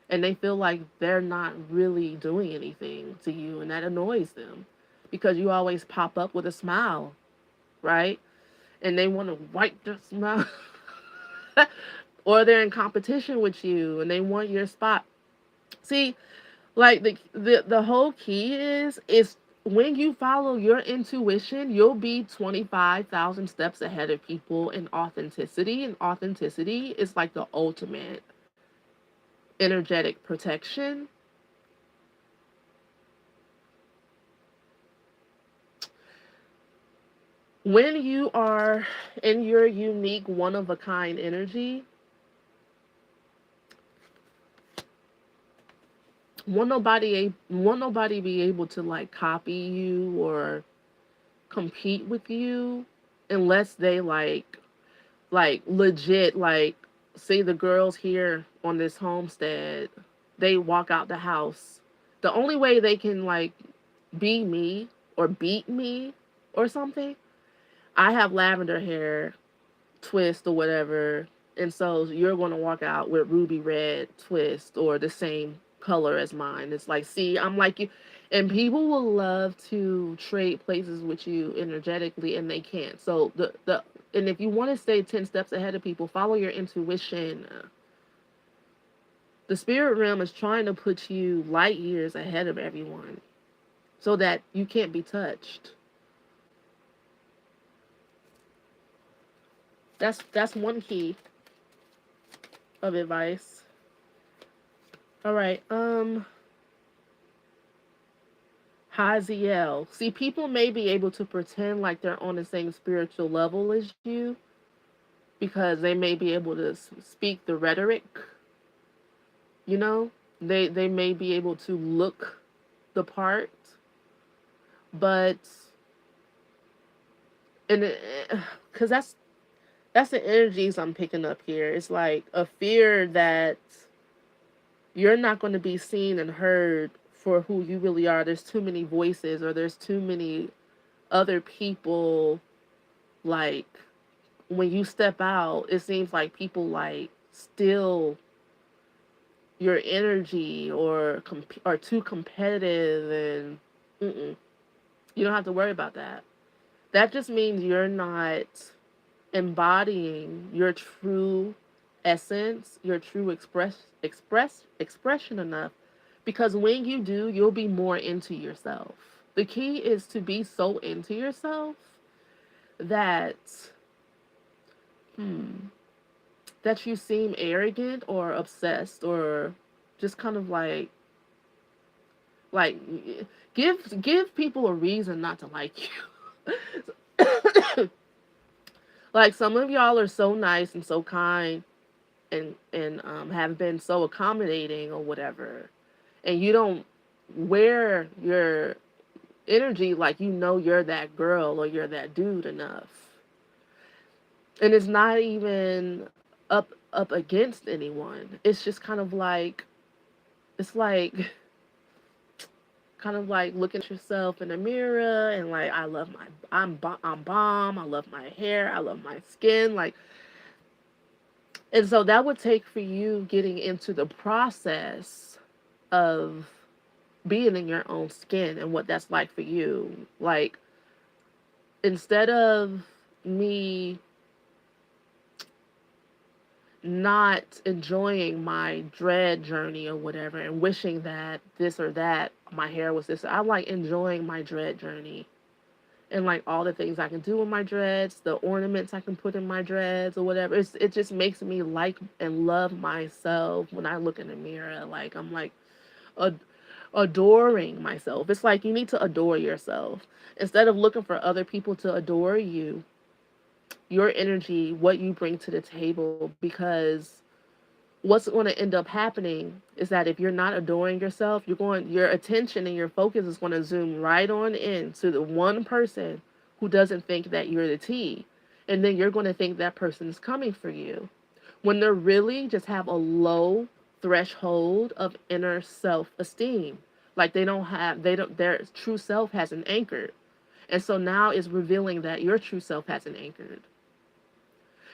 and they feel like they're not really doing anything to you, and that annoys them because you always pop up with a smile, right? And they want to wipe their smile or they're in competition with you and they want your spot. See, like the whole key is when you follow your intuition, you'll be 25,000 steps ahead of people in authenticity, and authenticity is like the ultimate energetic protection. When you are in your unique one of a kind energy, won't nobody be able to like copy you or compete with you unless they like legit, like, say the girls here on this homestead, they walk out the house. The only way they can like be me or beat me or something, I have lavender hair, twist or whatever. And so you're going to walk out with ruby red twist or the same color as mine. It's like, see, I'm like you. And people will love to trade places with you energetically, and they can't. So and if you want to stay 10 steps ahead of people, follow your intuition. The spirit realm is trying to put you light years ahead of everyone so that you can't be touched. That's one key of advice. All right. Haziel. See, people may be able to pretend like they're on the same spiritual level as you because they may be able to speak the rhetoric, you know? They may be able to look the part, but and cuz that's the energies I'm picking up here. It's like a fear that you're not going to be seen and heard for who you really are. There's too many voices, or there's too many other people. Like when you step out, it seems like people like still. your energy or are too competitive and you don't have to worry about that. That just means you're not embodying your true essence, your true expression enough. Because when you do, you'll be more into yourself. The key is to be so into yourself that hmm, that you seem arrogant or obsessed or just kind of like give people a reason not to like you. Like some of y'all are so nice and so kind and have been so accommodating or whatever, and you don't wear your energy like you know you're that girl or you're that dude enough, and it's not even up against anyone. It's just kind of like it's like kind of like looking at yourself in the mirror and like I love my I'm bomb. I love my hair. I love my skin. Like, and so that would take for you getting into the process of being in your own skin and what that's like for you. Like, instead of me not enjoying my dread journey or whatever and wishing that this or that my hair was this, I like enjoying my dread journey and like all the things I can do with my dreads, the ornaments I can put in my dreads or whatever. It just makes me like and love myself when I look in the mirror. Like I'm like ad- adoring myself. It's like you need to adore yourself instead of looking for other people to adore you. Your energy, what you bring to the table, because what's going to end up happening is that if you're not adoring yourself, your attention and your focus is going to zoom right on in to the one person who doesn't think that you're the T. And then you're going to think that person is coming for you when they really just have a low threshold of inner self-esteem. Like they don't their true self hasn't anchored. And so now it's revealing that your true self hasn't anchored.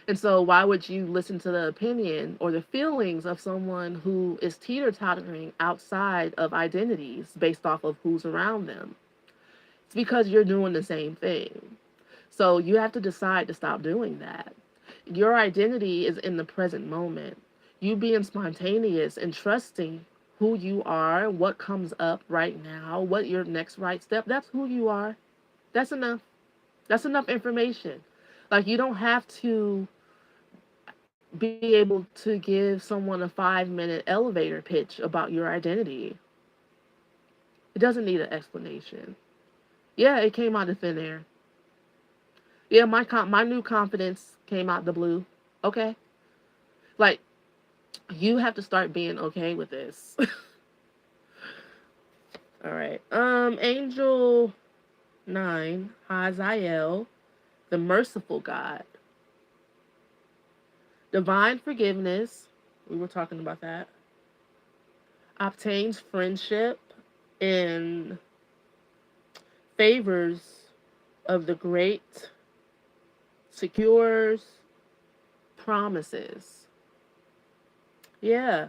And so, why would you listen to the opinion or the feelings of someone who is teeter tottering outside of identities based off of who's around them? It's because you're doing the same thing. So, you have to decide to stop doing that. Your identity is in the present moment. You being spontaneous and trusting who you are, what comes up right now, what your next right step, that's who you are. That's enough. That's enough information. Like, you don't have to be able to give someone a 5 minute elevator pitch about your identity. It doesn't need an explanation. Yeah, it came out of thin air. Yeah, my new confidence came out the blue. Okay, like you have to start being okay with this. All right. Angel 9, Hazael, the merciful God, divine forgiveness. We were talking about that. Obtains friendship and favors of the great, secures promises. Yeah,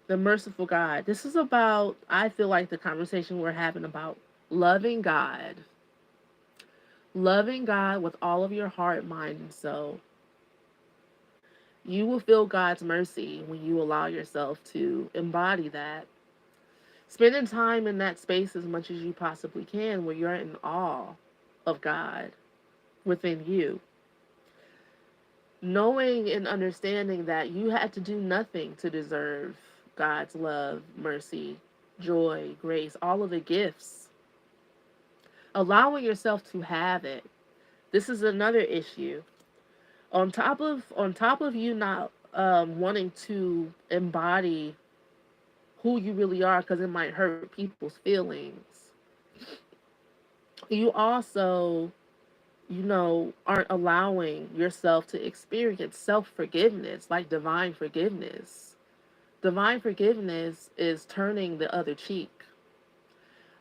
the merciful God. This is about, I feel like, the conversation we're having about loving God. Loving God with all of your heart, mind, and soul. You will feel God's mercy when you allow yourself to embody that. Spending time in that space as much as you possibly can where you're in awe of God within you, knowing and understanding that you had to do nothing to deserve God's love, mercy, joy, grace, all of the gifts. Allowing yourself to have it. This is another issue. On top of you not wanting to embody who you really are because it might hurt people's feelings. You also, aren't allowing yourself to experience self forgiveness, like divine forgiveness. Divine forgiveness is turning the other cheek,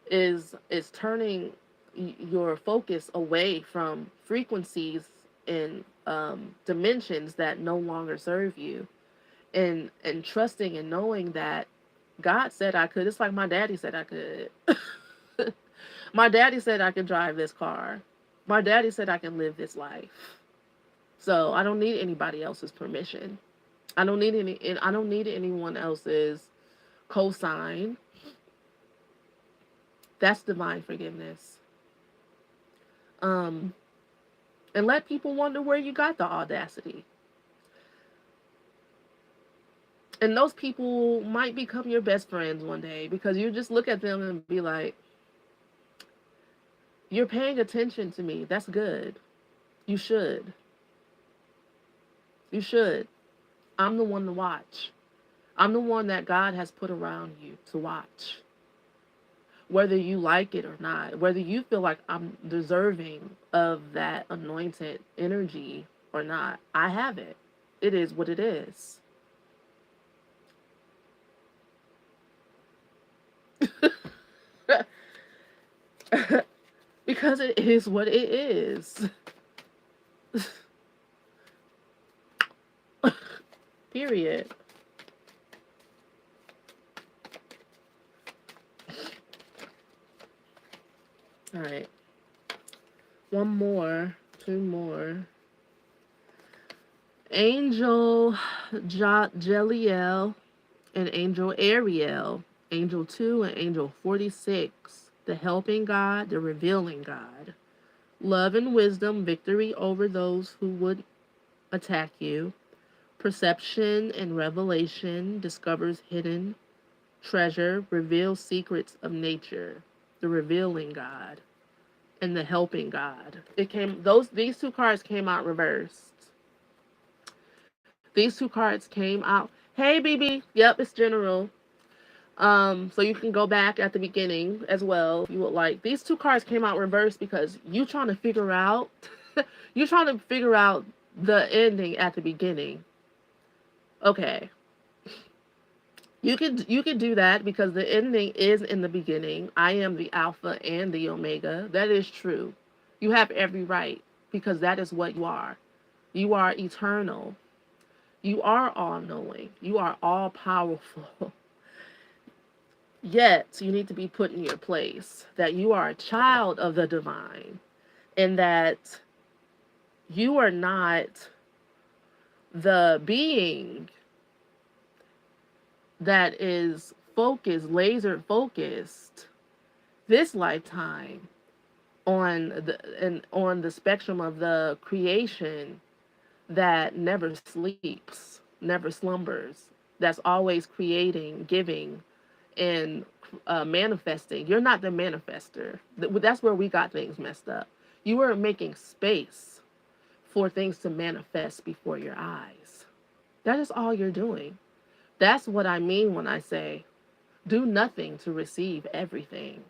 is turning your focus away from frequencies and dimensions that no longer serve you, and trusting and knowing that God said I could. It's like my daddy said I could. My daddy said I could drive this car. My daddy said I can live this life. So I don't need anybody else's permission. I don't need anyone else's cosign. That's divine forgiveness. Um, and let people wonder where you got the audacity. And those people might become your best friends one day because you just look at them and be like, you're paying attention to me. That's good. You should. You should. I'm the one to watch. I'm the one that God has put around you to watch. Whether you like it or not, whether you feel like I'm deserving of that anointed energy or not, I have it. It is what it is. Because it is what it is. Period. All right. One more. Two more. Angel Jeliel and Angel Ariel. Angel 2 and Angel 46. The helping God, the revealing God. Love and wisdom, victory over those who would attack you. Perception and revelation, discovers hidden treasure, reveals secrets of nature. The revealing God and the helping God. It came these two cards came out reversed. These two cards came out. Hey BB, yep, it's general. So you can go back at the beginning as well if you would like. These two cards came out reversed because you trying to figure out you trying to figure out the ending at the beginning. Okay. You could do that because the ending is in the beginning. I am the Alpha and the Omega. That is true. You have every right because that is what you are. You are eternal. You are all knowing. You are all powerful. Yet you need to be put in your place that you are a child of the divine and that you are not the being that is focused, laser focused this lifetime on the spectrum of the creation that never sleeps, never slumbers, that's always creating, giving, and manifesting. You're not the manifester. That's where we got things messed up. You were making space for things to manifest before your eyes. That is all you're doing. That's what I mean when I say, do nothing to receive everything.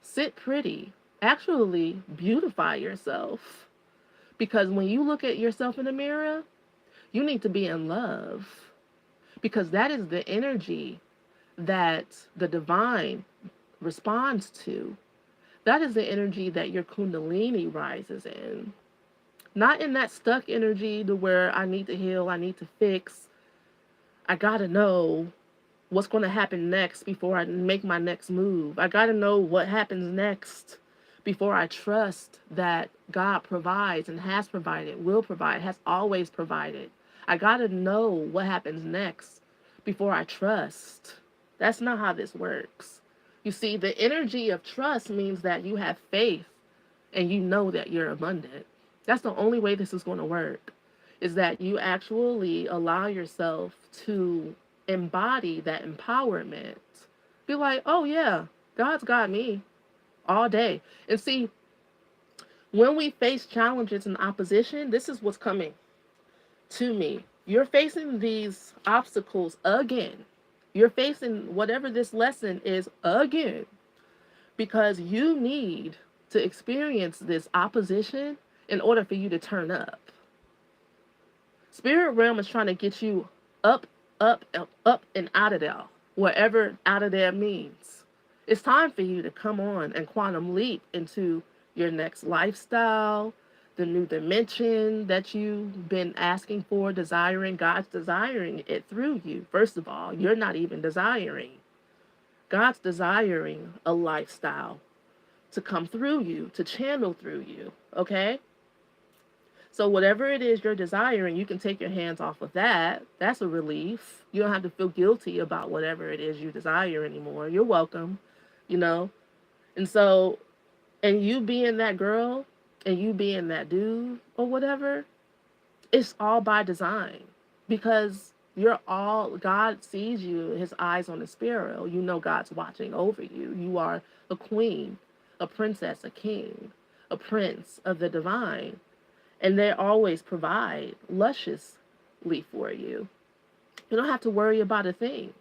Sit pretty. Actually, beautify yourself. Because when you look at yourself in the mirror, you need to be in love. Because that is the energy that the divine responds to. That is the energy that your kundalini rises in. Not in that stuck energy to where I need to heal, I need to fix, I gotta know what's going to happen next before I make my next move. I gotta know what happens next before I trust that God provides and has provided, will provide, has always provided. I gotta know what happens next before I trust. That's not how this works. You see, the energy of trust means that you have faith and you know that you're abundant. That's the only way this is going to work, is that you actually allow yourself to embody that empowerment. Be like, oh yeah, God's got me all day. And see, when we face challenges and opposition, this is what's coming to me. You're facing these obstacles again. You're facing whatever this lesson is again because you need to experience this opposition in order for you to turn up. Spirit realm is trying to get you up, up, up, up, and out of there, wherever out of there means. It's time for you to come on and quantum leap into your next lifestyle, the new dimension that you've been asking for, desiring. God's desiring it through you. First of all, you're not even desiring. God's desiring a lifestyle to come through you, to channel through you. Okay? So whatever it is you're desiring, you can take your hands off of that. That's a relief. You don't have to feel guilty about whatever it is you desire anymore. You're welcome, you know? And so, and you being that girl and you being that dude or whatever, it's all by design because you're all, God sees you, his eyes on the sparrow. You know God's watching over you. You are a queen, a princess, a king, a prince of the divine. And they always provide lusciously for you. You don't have to worry about a thing.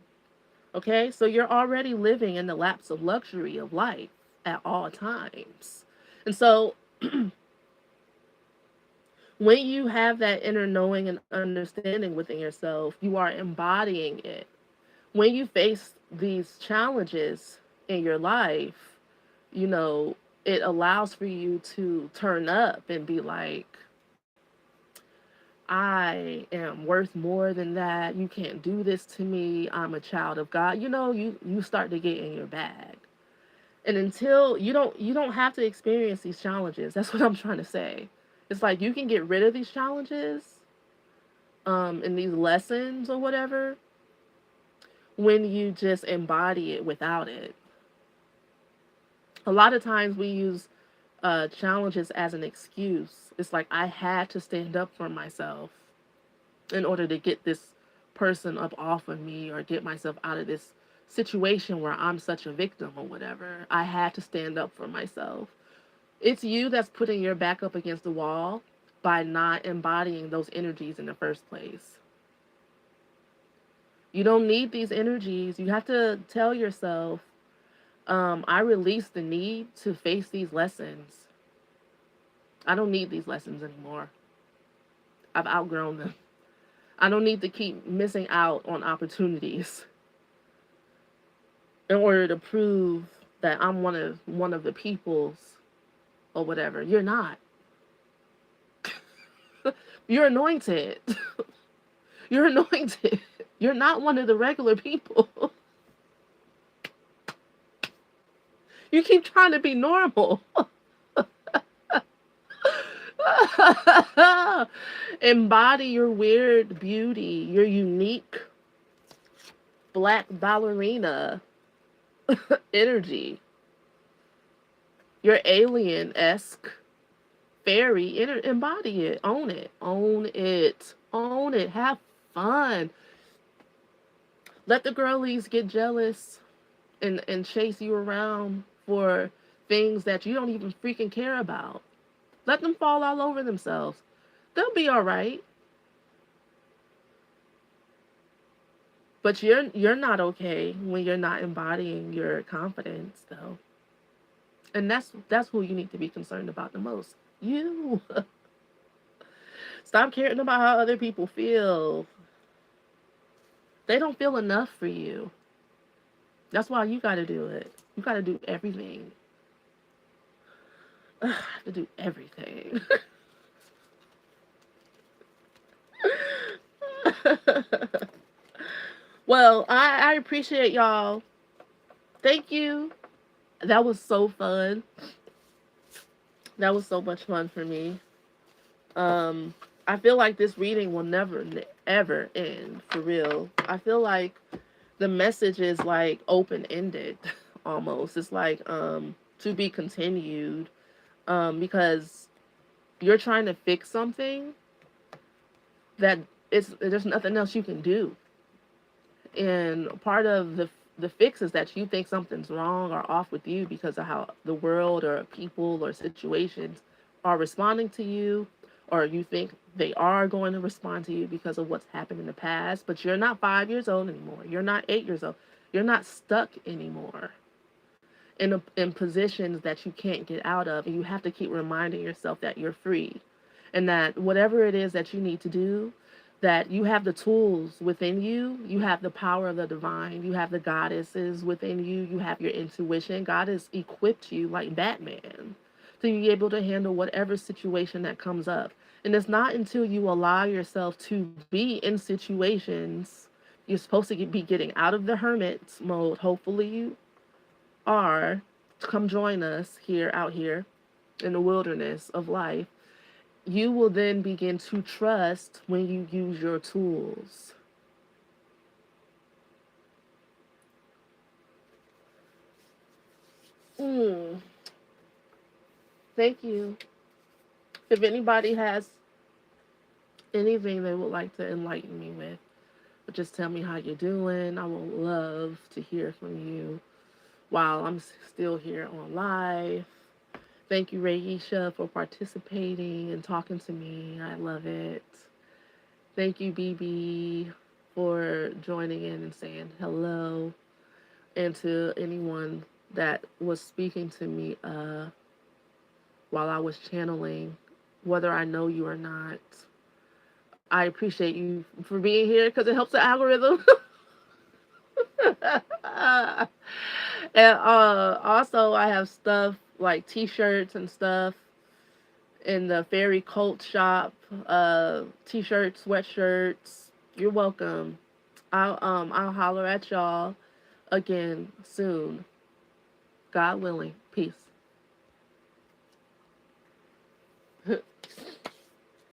Okay? So you're already living in the laps of luxury of life at all times. And so when you have that inner knowing and understanding within yourself, you are embodying it. When you face these challenges in your life, you know, it allows for you to turn up and be like, I am worth more than that. You can't do this to me. I'm a child of God. You know, you start to get in your bag. And until you don't have to experience these challenges. That's what I'm trying to say. It's like you can get rid of these challenges and these lessons or whatever when you just embody it without it. A lot of times we use challenges as an excuse. It's like I had to stand up for myself in order to get this person up off of me or get myself out of this situation where I'm such a victim or whatever. I had to stand up for myself. It's you that's putting your back up against the wall by not embodying those energies in the first place. You don't need these energies. You have to tell yourself, I release the need to face these lessons. I don't need these lessons anymore. I've outgrown them. I don't need to keep missing out on opportunities in order to prove that I'm one of the peoples or whatever. You're not. You're anointed. You're anointed. You're not one of the regular people. You keep trying to be normal. Embody your weird beauty, your unique black ballerina energy, your alien esque fairy. Embody it. Own it. Own it. Own it. Have fun. Let the girlies get jealous and chase you around for things that you don't even freaking care about. Let them fall all over themselves. They'll be all right. But you're not okay when you're not embodying your confidence though. And that's who you need to be concerned about the most. You. Stop caring about how other people feel. They don't feel enough for you. That's why you got to do it. You got to do everything. I have to do everything. Well, I appreciate y'all. Thank you. That was so fun. That was so much fun for me. I feel like this reading will never ever end for real. I feel like the message is like open ended almost. It's like to be continued because you're trying to fix something that there's nothing else you can do. And part of the fix is that you think something's wrong or off with you because of how the world or people or situations are responding to you, or you think they are going to respond to you because of what's happened in the past. But you're not 5 years old anymore. You're not 8 years old. You're not stuck anymore in positions that you can't get out of. And you have to keep reminding yourself that you're free and that whatever it is that you need to do, that you have the tools within you. You have the power of the divine. You have the goddesses within you. You have your intuition. God has equipped you like Batman to be able to handle whatever situation that comes up. And it's not until you allow yourself to be in situations, you're supposed to be getting out of the hermit mode. Hopefully, you are. Come join us here, out here in the wilderness of life. You will then begin to trust when you use your tools. Mm, thank you. If anybody has anything they would like to enlighten me with, just tell me how you're doing. I would love to hear from you while I'm still here on live. Thank you, Raisha, for participating and talking to me. I love it. Thank you, BB, for joining in and saying hello. And to anyone that was speaking to me while I was channeling, whether I know you or not, I appreciate you for being here because it helps the algorithm. And also, I have stuff like T-shirts and stuff in the Fairy Cult shop. T-shirts, sweatshirts. You're welcome. I'll holler at y'all again soon. God willing. Peace.